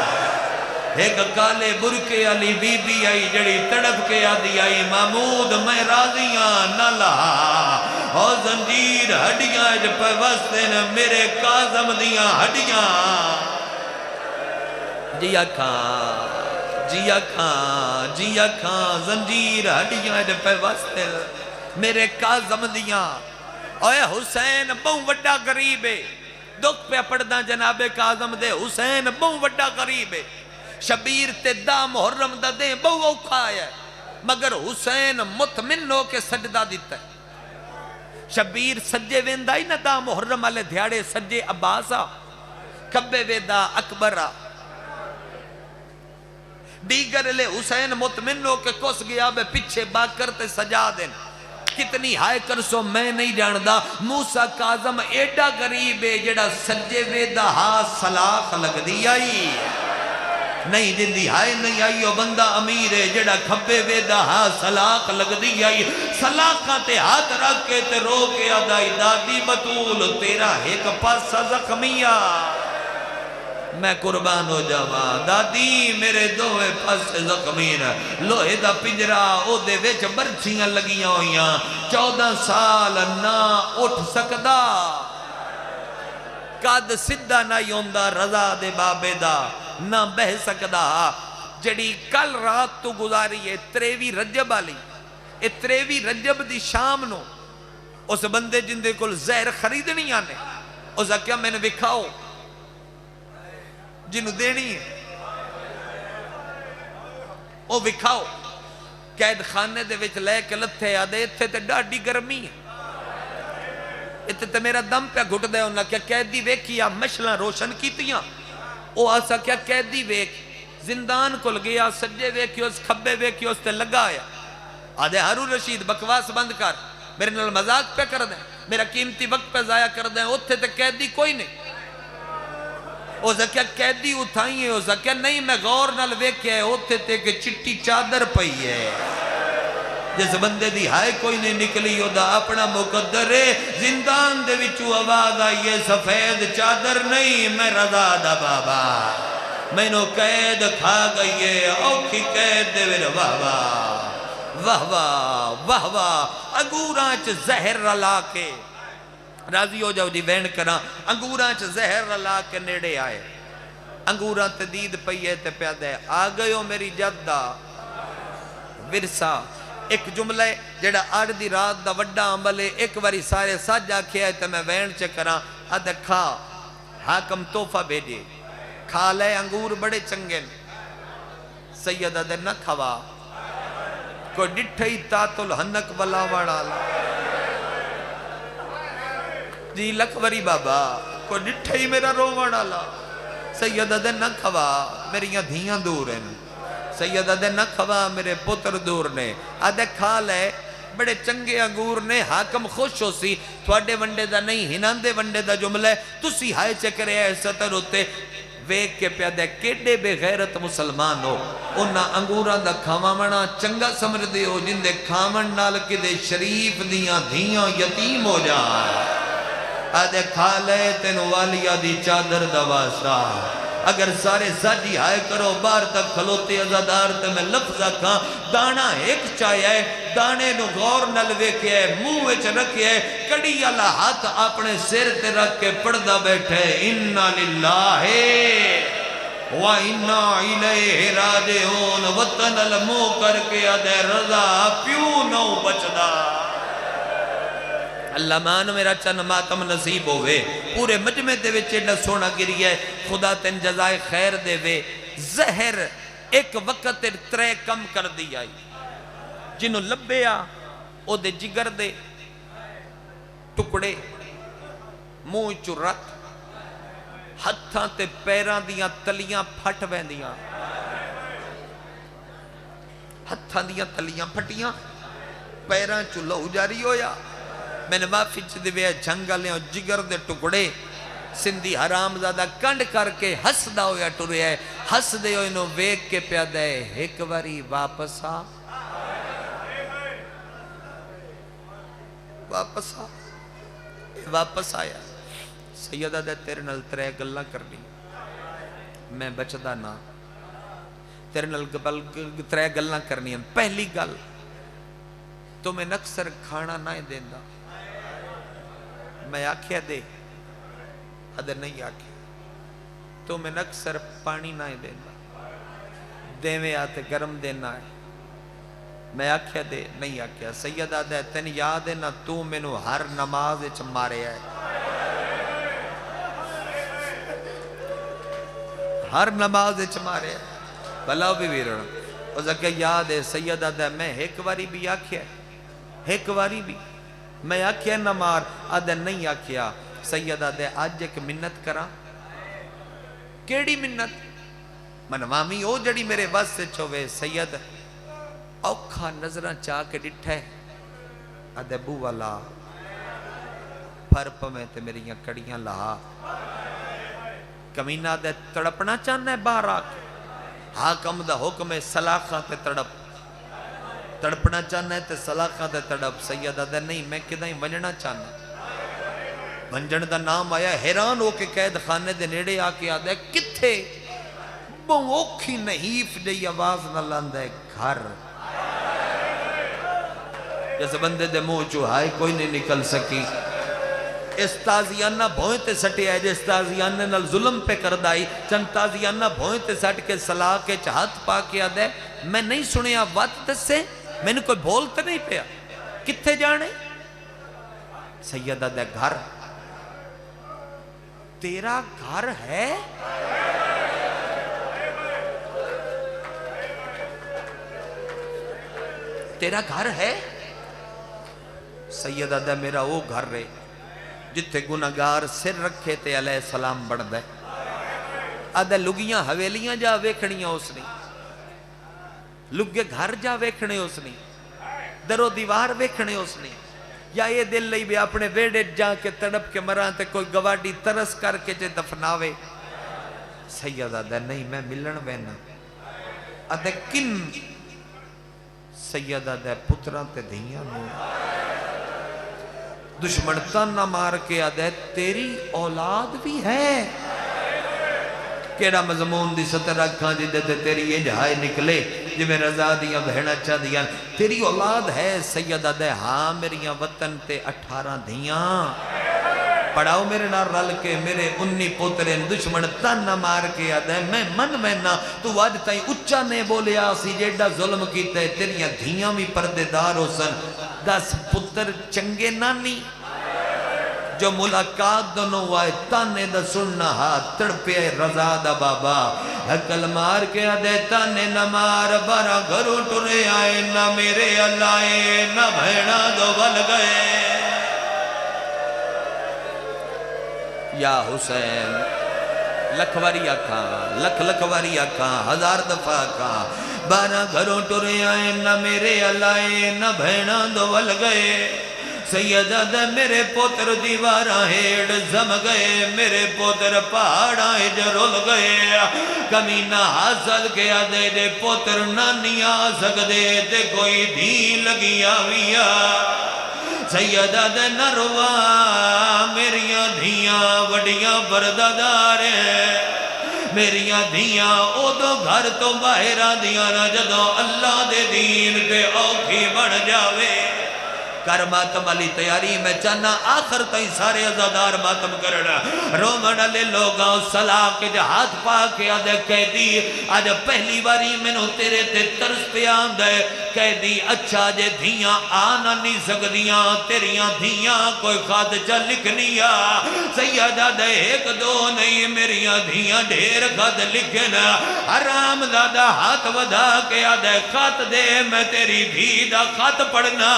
Speaker 1: ایک کالے برکے علی بی بی آئی جڑی تڑپ کے آدھی آئی محمود میں راضیاں نہ لہا اور زنجیر ہڈیاں جب وستے نے میرے کاظم دیاں ہڈیاں جیا کھان زنجیر ہڈیاں جب وستے میرے کاظم دیاں اوے حسین بہو وڈا غریب ہے دکھ پہ پڑھدا جناب کاظم دے حسین بہو وڈا غریب ہے شبیر تے دا محرم دا دیں بہو اوکھا ہے مگر حسین مطمئن ہو کے سجدہ دیتا ہے شبیر سجے ویندائی نہ دا محرم والے دھیاڑے سجے عباسا کبے ویدہ اکبرہ دیگر لے حسین مطمئن ہو کے کس گیا بے پچھے باگ کرتے سجا دیں کتنی ہائے کرسو میں نہیں جاندہ موسیٰ کاظم ایڈا غریب ہے جڑا سجے ویدہ ہاں صلاح لگ دی آئی نہیں جندی ہائے نہیں آئی وہ بندہ امیر ہے جڑا کھبے ویدہ ہاں صلاح لگ دی آئی صلاحاں تے ہاتھ رکھ کے تے رو کے آدائی دادی بطول تیرا ایک پاسا زخمیہ میں قربان ہو جاواں دادی میرے دوے پاس زخمین لوہے دا پنجرا او دے ویچ برچیاں لگیاں ہویاں 14 سال نہ اٹھ سکدا قد سدھا نہ یوندہ رضا دے بابے دا نہ بہ سکدا جڑی کل رات تو گزاری ہے 23 رجب آلی 23 رجب دی شام نو اس بندے جندے کل زہر خریدنی آنے اس کیا میں نے بکھاؤ جنہوں دینی ہے او بکھاؤ قید خانے دے وچ لے کے لتھے آدھے اتھے تے ڈاڈی گرمی ہے اتھے تے میرا دم پہ گھٹ دے انہا کیا قیدی ویکیا مشلہ روشن کیتیاں او آسا کیا قیدی ویک زندان کل گیا سجے ویکیو اس کھبے ویکیو اس تے لگا آیا آدھے ہارون رشید بکواس بند کر میرے نال مذاق پہ کر دیں میرا قیمتی وقت پہ ضائع کر دیں اتھے تے قیدی کوئی نہیں او زکیہ قیدی اٹھائی ہے او زکیہ نہیں میں غور نال ویکیا ہے اتھے تے کہ چٹی چادر پئی ہے جس بندے دی ہائے کوئی نہیں نکلی ہو دا اپنا مقدر ہے زندان دے وچو آواز آئی ہے سفید چادر نہیں میں رضا دا بابا میں نو قید کھا گئی ہے اوکھی قید دے ویر واہ واہ واہ واہ واہ انگورانچ زہر رلا کے راضی ہو جاؤ جی وین کرا انگورانچ زہر رلا کے نیڑے آئے انگوران تدید پئیے تے پیادے آ گئے ہو میری جدہ ورسا ایک جملہ ہے جڑا آڑ دی رات دا وڈا عمل ہے ایک واری سارے ساجا کیا ہے تے میں وین چے کرا آدھے کھا حاکم توفہ بھیجے کھا لے انگور بڑے چنگے سید آدھے نہ کھوا کوئی ڈٹھئی تات الحنک والا وڑا جی لکھوری بابا کوئی ڈٹھئی میرا رو وڑا لا سید آدھے نہ کھوا میری یہاں دھیاں دور ہیں سید آدھے نہ کھوا میرے پتر دور نے آدھے کھا لے بڑے چنگے انگور نے حاکم خوش ہو سی تھوڑے ونڈے دا نہیں ہناندے ونڈے دا جملہ ہے تسی ہائے چکرے ہے ستر ہوتے ویک کے پیادے کیڑے بے غیرت مسلمان ہو انہا انگوران دا کھامانا چنگا سمر دے ہو جن دے کھامن نال کے دے شریف دیاں دھیاں یتیم ہو جائے آدھے کھا لے تینو والیا دی چادر دا واسطہ اگر سارے ساجی ہائے کرو بار تک کھلوتے ازادار تے میں لفظہ کھاں دانا ایک چاہے ہے دانے نو غور نلوے کے ہے منہ وچ رکھے ہے کڑی اللہ ہاتھ اپنے سر تے رکھ کے پڑھدا بیٹھے انّا للہ وَإِنَّا إِلَيْهِ رَاجِعُونَ وطن المو کر کے ادھے رضا پیو نو بچدا اللہ مان میرا چند ماتم نصیب ہوئے پورے مجمع دے وچ ایڈا سونا گری ہے خدا تین جزائے خیر دے وے زہر ایک وقت ترے کم کر دی آئی جنوں لبیا او دے جگر دے ٹکڑے منہ چ رت ہتھاں تے پیراں دیاں تلیاں پھٹ ویندیاں ہتھاں دیاں تلیاں پھٹیاں پیراں چ لہو جاری ہویا میں نے معافی چ دیوے جنگلیاں جگر دے ٹکڑے سندھی حرام زادہ کنڈ کر کے ہس دا ہویا ٹورے ہے ہس دے ہوئے نو ویک کے پیا دے ایک واری واپس آ واپس آیا سیدہ دے تیرے نل ترے گلہ کرنی میں بچدا نا تیرے نل ترے گلہ کرنی پہلی گل تو میں نکسر کھانا نہ دیندہ میں آکھیا دے ادھر نہیں آکھیا تو میں نکسر پانی نہ دیندہ دیویں آتے گرم دینا ہے میں آکھیا دے نہیں آکھیا سیدہ دے تین یاد ہے نا تو میں نو ہر نماز اچھ مارے آئے ہر نماز اچھ مارے آئے بھلا بھی ویرن اس اکھیا یاد ہے سیدہ دے میں ایک واری بھی آکھیا ایک واری بھی میں آکھیا نہ مار آدھے نہیں آکھیا سیدہ دے آج ایک منت کرا کیڑی منت منوامی او جڑی میرے بس سے چھوے سید اوکھا نظرہ چاہ کے ڈٹھے آدھے بو والا پھر پمیں تے میری یہاں کڑیاں لہا کمینہ دے تڑپنا چاہنا ہے باہر آکے حاکم دا حکم سلاخہ تے تڑپنا چاہنا ہے تے سلاخہ تے تڑپ سیدہ دے نہیں میں کدھا ہی ونجنا چاہنا ہے ونجن دا نام آیا حیران ہو کے قید خانے دے نیڑے آکے آدھے کتھے اوکھی نحیف جئی آواز نہ لاندے گھر جیسے بندے دے منہ چوہائے کوئی نہیں نکل سکی اس تازیانہ بھوئیں تے سٹے آئے جس تازیانہ نال ظلم پہ کردائی چند تازیانہ بھوئیں تے سٹ کے صلاح کے چاہت پا کے آدھے میں نہیں سنیا وات دس سے میں نے کوئی بولتا نہیں پیا کتھے جانے سیدہ دے گھر تیرا گھر ہے تیرا گھر ہے سیدہ دے میرا وہ گھر رہے جتھے گناہگار سر رکھے تے علیہ السلام بڑھ دے آدھے لگیاں حویلیاں جا ویکھنیاں اس نے لگے گھر جا ویکھنے اس نے درو دیوار ویکھنے اس نے یا یہ دل لئی بھی اپنے ویڑے جا کے تڑپ کے مران تے کوئی گواڑی ترس کر کے جے دفناوے سیدہ دے نہیں میں ملن وینا آدھے کن سیدہ دے پتران تے دھیاں نو دشمن تانا مار کے آدھے تیری اولاد بھی ہے کیڑا مضمون دی ستر رکھاں جی دے تیری یہ جہائے نکلے جی میں رضا دیاں بہنہ چاہ دیاں تیری اولاد ہے سیدہ دے ہاں میریاں وطن تے 18 دھیاں پڑھاؤ میرے نہ رل کے میرے 19 پوترین دشمن تانا مار کے آدھے میں من مہنا تو آج تائیں اچھا نے بولے آسی جیڑا ظلم کیتا ہے تیریاں دھیاں بھی پردے دار ہو سن 10 پتر چنگے نانی جو ملاقات دونوں آئے تانے دا سننا ہاتھ تڑپے رضا دا بابا حکل مار کے آدھے تانے نہ مار بارا گھروں ٹرے آئے نہ میرے اللہ نہ بھیڑا دو بل گئے یا حسین لکھواری آکھاں لکھواری آکھاں 1000 دفعہ آکھاں بارہ گھروں ٹرے آئے نہ میرے اللہ نہ بھیڑا دو بل گئے سیدہ دے میرے پوتر دیواراں ہیڑ زم گئے میرے پوتر پہاڑاں جرول گئے کمینہ حاصل کے آدھے دے پوتر نانی آ سکدے تے کوئی دھی لگی آویا سیدہ دے نروا میریاں دھیاں وڈیاں بردادار ہیں میریاں دھیاں او دو گھر تو باہرہ دیاں نہ جدوں اللہ دے دین تے اوکھی بڑھ جاوے کر ماتم علی تیاری میں چاہنا آخر تائیں سارے عزادار ماتم کرنا رومن علی لوگاں صلاح کے جا ہاتھ پا کے آدھے قیدی آج پہلی باری میں نو تیرے تے ترس پہ آن دے قیدی اچھا جے دھیاں آنا نہیں سکدیاں تیریاں دھیاں کوئی خط چا لکھنیا سیدہ دے ایک دو نہیں میریاں دھیاں ڈھیر خط لکھنا حرام دادا ہاتھ ودا کے آدھے خط دے میں تیری دھی دا خط پڑھنا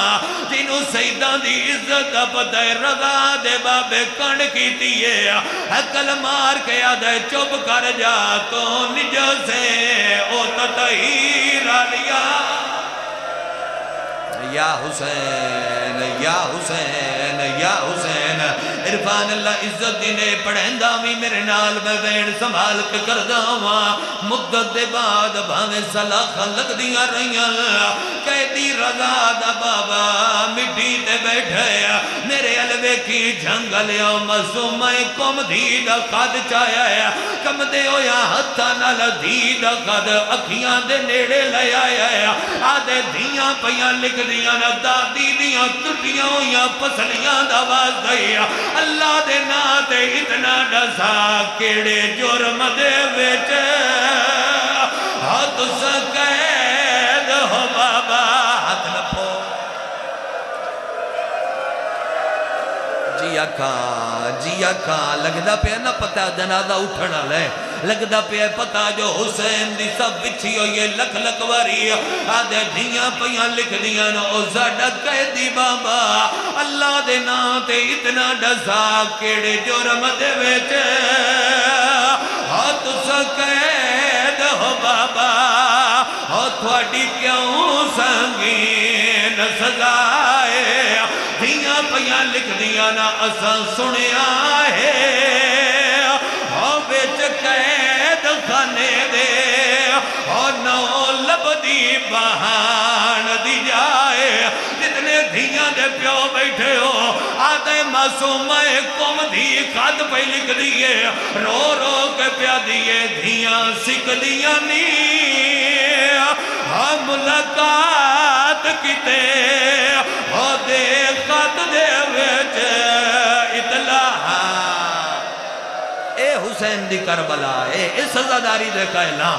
Speaker 1: جنہوں سیدہ دی عزت پتہ رضا دے بابے کن کی دیئے حقل مار کے آدھے چپ کر جا تو نجو سے او تطہیر لیا یا حسین یا حسین یا حسین عرفان اللہ عزت دینے پڑھیں دامی میرے نال میں وین سنبھال کے کردہ ہوا مدت دے بعد بھاوے سلاخہ لگ دیا رہیاں قیدی رضا دا بابا مٹی تے بیٹھے میرے علوے کی جھنگلیا مصومہ کم دی دا خد چایا ہے کم دے ہویا ہتھا نال دی دا خد اکھیاں دے نیڑے لے آیا ہے آدھے دھیاں پیاں لکھ دیاں نا دادی دیاں ٹٹیاں ہویاں پسلیاں دا باز دیا اللہ دے ناتے اتنا ڈسا کیڑے جرم دے ویچے ہاتھ سکید ہو بابا ہاتھ نپو جی اکھاں لگدہ پہ نہ پتہ جنازہ اٹھنا لے لگدہ پہ پتہ جو حسین دی سب بچھی ہو یہ لکھ لکھ واری آدھے دھیاں پیاں لکھ دیاں نا او زیادہ قیدی بابا اللہ دے ناتے اتنا ڈسا کیڑے جرم دے ویچے ہاتھ سکید ہو بابا ہو تھوڑی کیوں سنگین سزائے دھیاں پیاں لکھ دیاں نا اساں سنیا ہے ہو بیچ قید خانے دے ہو نو لبدی بہان دی جائے جتنے دھیاں دے پیو بیٹھے ہو آدھے معصومہ کم دی خط پہ لکھ دیئے رو رو کے پیا دیئے دھیاں سکھ دیاں نہیں ہم ملاقات کیتے ہو دے خط دے ویچ اطلاع اے حسین دی کربلا اے سزاداری دے کائلہ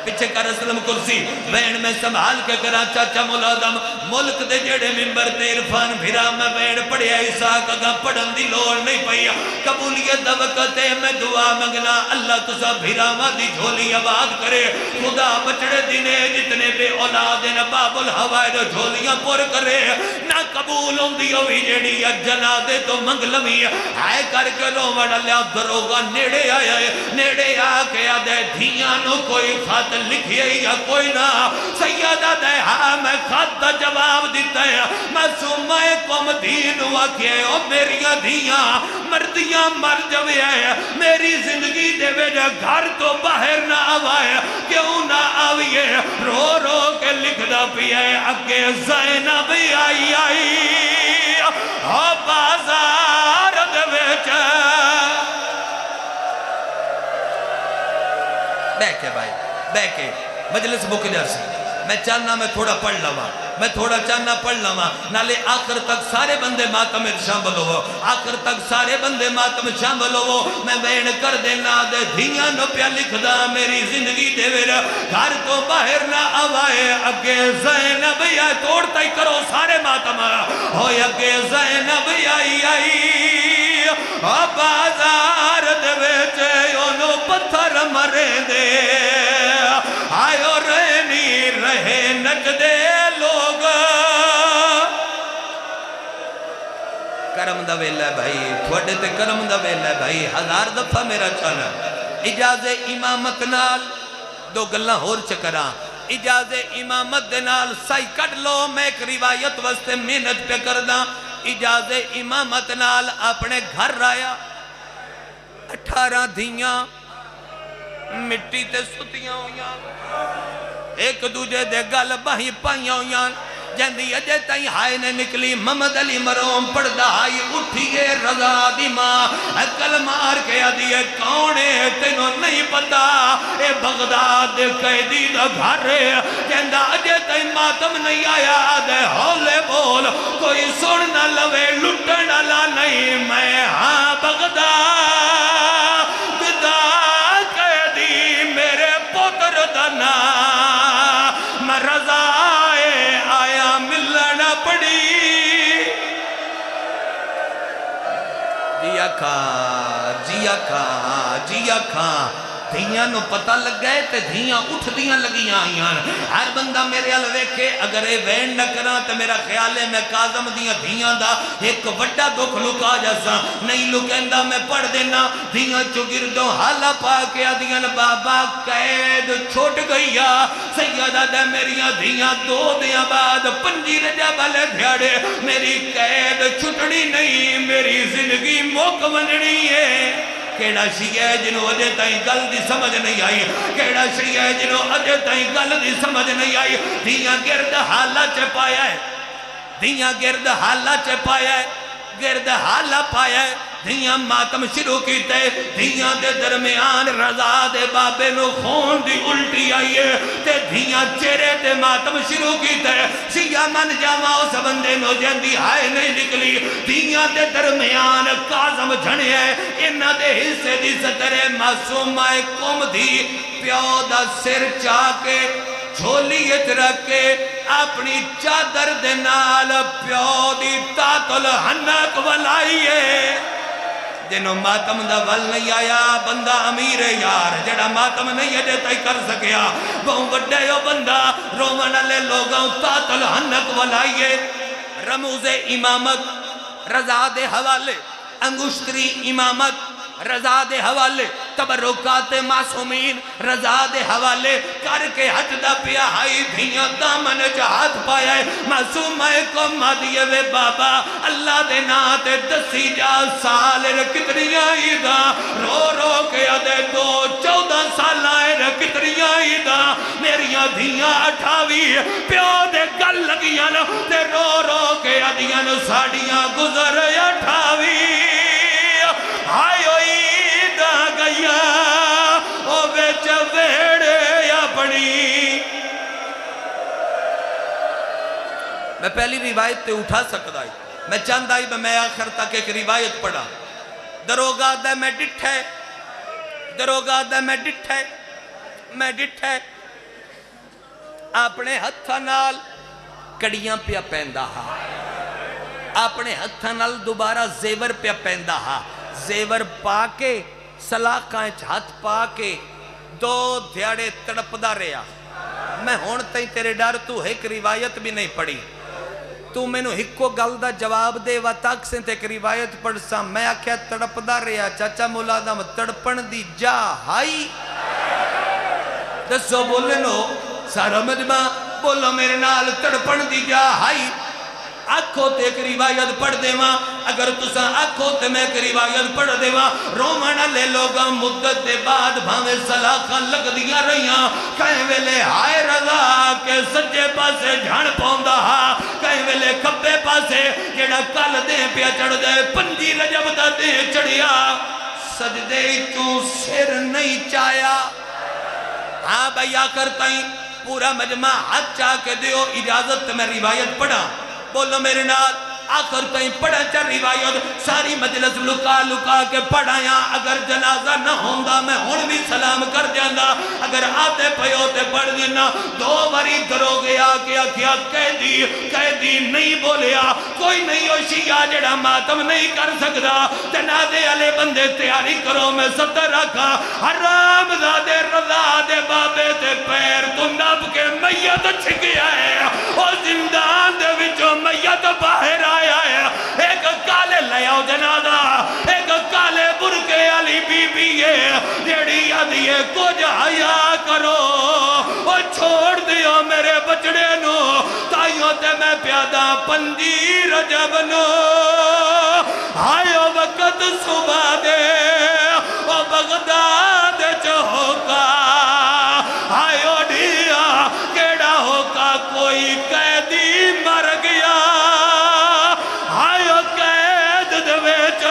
Speaker 1: پچھے کر اسلم کرسی وین میں سنبھال کے کرا چاچا ملادم ملک دے جڑے ممبر تے عرفان بھیرا میں وین پڑھیا عیسیٰ کا پڑھن دی لوڑ نہیں پیا قبولیت دوقتے میں دعا مگنا اللہ تسا بھیرا ماں دی جھولی آباد کرے خدا بچڑے دینے جتنے بے اولاد ہیں باب الحوائد جھولیاں پور کرے نہ قبول ہوں دی ہوئی جڑی جنا دے تو منگلمی آئے کر کے لو وڑا لیا دروگا نیڑے آیا نیڑے آکے آدھے دھیاں نو کوئی خط لکھئے یا کوئی نہ سیدہ دے ہاں میں خط جواب دیتا ہے معصومہ قوم دین واقعے او میریاں دھیاں مردیاں مر جوے ہے میری زندگی دے ویجہ گھر تو باہر نہ آوائے کیوں نہ آوئے رو رو کے لکھ دا پیئے اگے زینب آئی ہو بازار دے ویجہ بیکے بھائی بیکے مجلس مکدر سے میں چاہنا میں تھوڑا پڑھ لوا میں تھوڑا چاہنا پڑھ لوا نالے آخر تک سارے بندے ماتم شامل ہو آخر تک سارے بندے ماتم شامل ہو میں بین کر دینا دے دھیاں نو پیا لکھ دا میری زندگی دے ویرا گھر تو باہر نہ آوائے اگے زینب آئی توڑتا ہی کرو سارے ماتم ہوئے اگے زینب آئی بازار دے ویچے انہوں پتھر مرے دے آئیو رہنی رہے نجدے لوگ کرم دا ویلہ بھائی تھوڑے تے کرم دا ویلہ بھائی ہزار دفعہ میرا چانا اجاز امامت نال دو گلہ ہور چکران اجاز امامت نال سائی کٹ لو میں ایک روایت وستے محنت پہ کردہ اجاز امامت نال اپنے گھر رایا 18 دھیاں مٹی تے ستیاں ہویاں ایک دوجہ دے گل باہی پائیاں ہویاں جندی اجے تائیں ہائے نے نکلی محمد علی مروم پڑھدا ہائی اٹھیے رضا دی ماں اکل مار کے آدھیے کونے تینوں نہیں پتا اے بغداد قیدی دا گھر جندہ اجے تائیں ماتم نہیں آیا آدھے ہولے بول کوئی سن نہ لوے لٹن اللہ نہیں میں ہاں بغداد دا قیدی میرے پتر دنا میں رضا جیا کھا دھیاں نو پتہ لگ گئے تے دھیاں اٹھ دیاں لگیاں آئیاں ہر بندہ میرے حال ویکھے اگر اے وین نہ کراں تے میرا خیال ہے میں کاظم دیاں دھیاں دا ایک وڈا دکھ لکا جاسا نہیں لکیندہ میں پڑھ دینا دھیاں چگردوں حالا پا کے آدیاں بابا قید چھوٹ گئیا سیدہ دے میریاں دھیاں دو دیاں بعد پنجی رجا والے دھیاڑے میری قید چھٹڑی نہیں میری زندگی موک ونڑی ہے کیڑا شیعہ ہے جنہوں اجے تائیں گل دی سمجھ نہیں آئی کیڑا شیعہ ہے جنہوں اجے تائیں گل دی سمجھ نہیں آئی دھیاں گرد حالہ چپایا ہے دھیاں گرد حالہ چپایا ہے گرد حالہ پایا ہے دھیاں ماتم شروع کیتے دھیاں دے درمیان رضا دے بابے نو خون دی الٹی آئی ہے تے دھیاں چہرے تے ماتم شروع کیتے شیعہ من جاما اس بندے نو جندی ہائے نہیں نکلی دھیاں دے درمیان کاظم جھنے ہے انہ دے حصے دی سترے معصوم آئے کم دی پیو دا سر چاکے جھولیت رکھے اپنی چادر دے نال پیو دی تاتل ہنک ولائیے جنہوں ماتم دا ول نہیں آیا بندہ امیر یار جڑا ماتم نہیں ہے جیتا ہی کر سکیا بہوں بڑے ہو بندہ رومن علی لوگوں تاتل ہنک ولائیے رموز امامت رضا دے حوالے انگشتری امامت رضا دے حوالے تبرکات معصومین رضا دے حوالے کر کے حج دا پیا ہائی دھیاں دامن جہاد پایا ہے معصوم ہے کو مادیے وے بابا اللہ دے ناتے دسی جا سال کتنیاں عیدہ رو رو کے ادے 14 سال آئے کتنیاں عیدہ میریاں دھیاں 28 پیو دے گل لگیاں تے رو رو کے ادیاں ساڑیاں گزر 28 آئیو عید گیا او بیچ ویڑے اپنی میں پہلی روایت تے اٹھا سکتا ہی میں چاند آئی میں آخر تک ایک روایت پڑھا دروگا دے میں ڈٹھے دروگا دے میں ڈٹھے اپنے ہتھا نال کڑیاں پیا پیندہ ہا اپنے ہتھا نال دوبارہ زیور پیا پیندہ ہا زیور پا کے سلاقائیں ہاتھ پا کے 2 دھیاڑے تڑپ دا رہا میں ہون تائیں تیرے ڈار تو ایک روایت بھی نہیں پڑھی تو میں نو ہکو گل دا جواب دے و تاک سے تے ایک روایت پڑھ سا میں آکھیا تڑپ دا رہا چاچا مولادم تڑپن دی جا ہائی دسو بولے نو سارا مجمع بولو میرے نال تڑپن دی جا ہائی آنکھوں تے ایک روایت پڑھ دے ماں اگر تسا آنکھوں تے میں ایک روایت پڑھ دے ماں رومانہ لے لوگا مدت دے بعد بھامے سلاخاں لگ دیا رہیاں کہیں ویلے ہائے رضا کے سجے پاسے جھان پوندا ہا کہیں ویلے کھبے پاسے جیڑا کل دے پیا چڑھ دے پنجی رجب دا دے چڑھیا سجدے چوں سر نہیں چایا ہاں بھائی آخر تائیں پورا مجمع ہاتھ چاہ کے دیو اجازت میں روایت پڑھا بولو میرے نال آخر تائیں پڑھا چا روایت ساری مجلس لکا لکا کے پڑھایا اگر جنازہ نہ ہوندہ میں ہون بھی سلام کر جاندہ اگر آتے پیوتے پڑھ دینا 2 باری درو گیا کیا قیدی نہیں بولیا کوئی نہیں ہو شیعہ جڑا ماتم نہیں کر سکتا جنازے علی بندے تیاری کرو میں ستر رکھا حرام زادے رضا دے بابے تے پیر تو نب کے میت چھکیا ہے اور زندان دے وچوں میت باہر آیا ہے ایک کالے لیاؤ جنازہ ایک کالے برکے علی بی بی ہے جیڑی آدھیے کچھ حیا کرو اور چھوڑ دیو میرے بچڑے نو تائیوں تے میں پیادہ پنجی رجب نو آئیو وقت صبح دے اور بغداد چہوکا آئیو ڈھیا کیڑا ہوکا کوئی قیدی مر گیا آئیو قید دویچ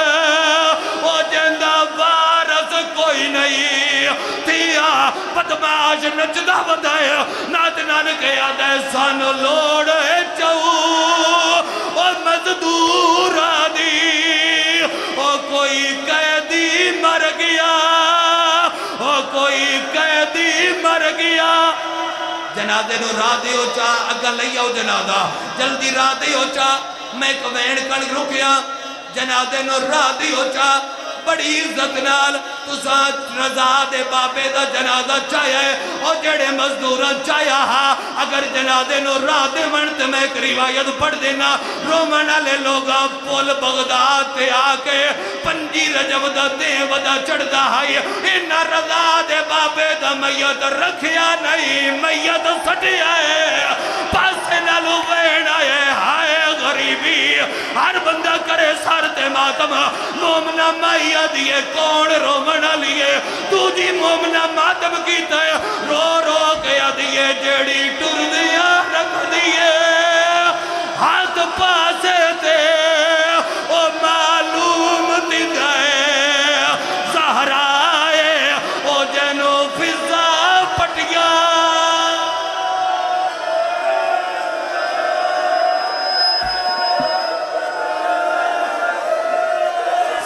Speaker 1: او جندہ وارث کوئی نہیں تھیا بدماش نچدہ بدائے ناتنان کے آدھے سانو لوڑے چاہو اور مزدور آدھی او کوئی قیدی مر گیا او کوئی قیدی مر گیا جنازے نو راہ دیو چاہ اگا لئیو جنازہ جلدی راہ دیو چاہ میں ایک وین کڑ رکیا جنازے نو راہ دیو چاہ بڑی عزت نال تساں رضا دے بابے دا جنازہ چاہیا ہے اور جڑے مزدوراں چاہیا ہاں اگر جنازے نو راہ دے منت میں ایک روایت پڑھ دینا رومن والے لوگاں پول بغداد تے آ کے 5 رجب دا دیں ودا چڑھدا ہے انہاں رضا دے بابے دا میت رکھیا نہیں میت سٹیا ہے پاسے نالو وینا ہے ہائے غریبی ہر بندہ کرے سر تے ماتم مومنہ مائیہ دیئے کون رومنہ لیے تو جی مومنہ ماتم کیتا ہے رو رو گیا دیئے جیڑی ٹر دیا رکھ دیئے ہاتھ پاسے تے او معلوم دیدائے زہرائے او جنو فضا پٹیا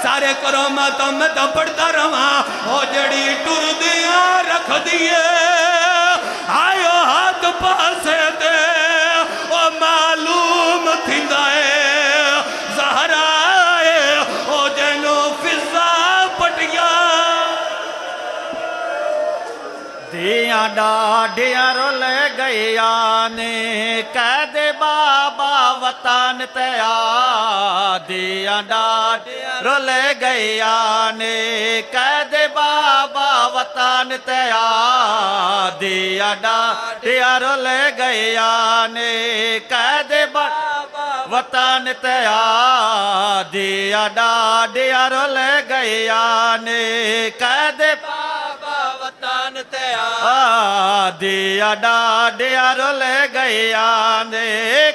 Speaker 1: سارے کرو ماتم میں تو پڑھتا رہا او جڑی ٹر دیا رکھ دیئے آئیو ہاتھ پاسے دے او معلوم تھندائے زہرائے او جنو فضا پٹیا
Speaker 2: دیاں ڈاڈیاں رول گئیاں نے قید بابا وطن تیا دیاں ڈاڈیاں رول گئیاں نے قید بابا وطن تیا دیاں ڈاڈیاں رول گئیاں نے قید بابا وطن تیا دیاں ڈاڈیاں رول گئیاں نے قید بابا وطن تیا دیا ڈاڈیا رول گئیاں نے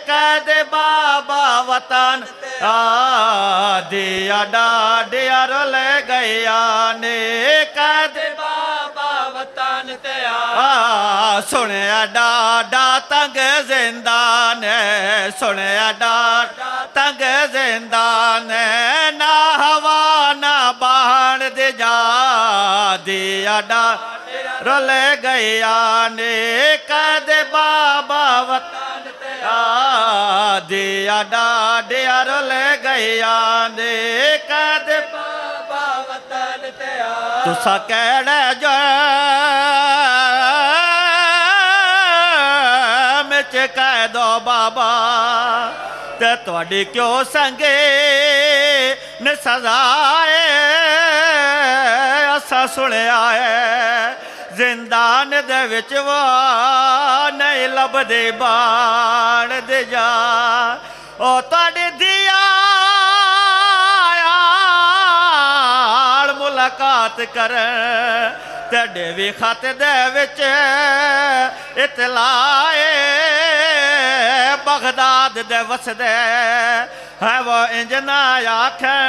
Speaker 2: قید بابا وطن دیا ڈاڈیا رول گئیاں نے قید بابا وطن تیا سنیا ڈاڈا تنگ زندان سنیا ڈاڈا تنگ زندان نہ ہوا نہ بہن دے جا دیا ڈاڈا رول گئیاں نے قید بابا وطن تیا دیا ڈاڈیا رول گئیاں نے قید بابا وطن تیا تسا کہڑے جو مچ قیدو بابا تے تواڈی کیوں سنگے نے سزائے اسا سنیا ہے زندان دے وچ وہ نہیں لب دے بان دے جا او تواڈی دیا ملاقات کر تیڈے وی خط دے وچ اطلاع بغداد دے وس دے ہے وہ انج نہ آکھیں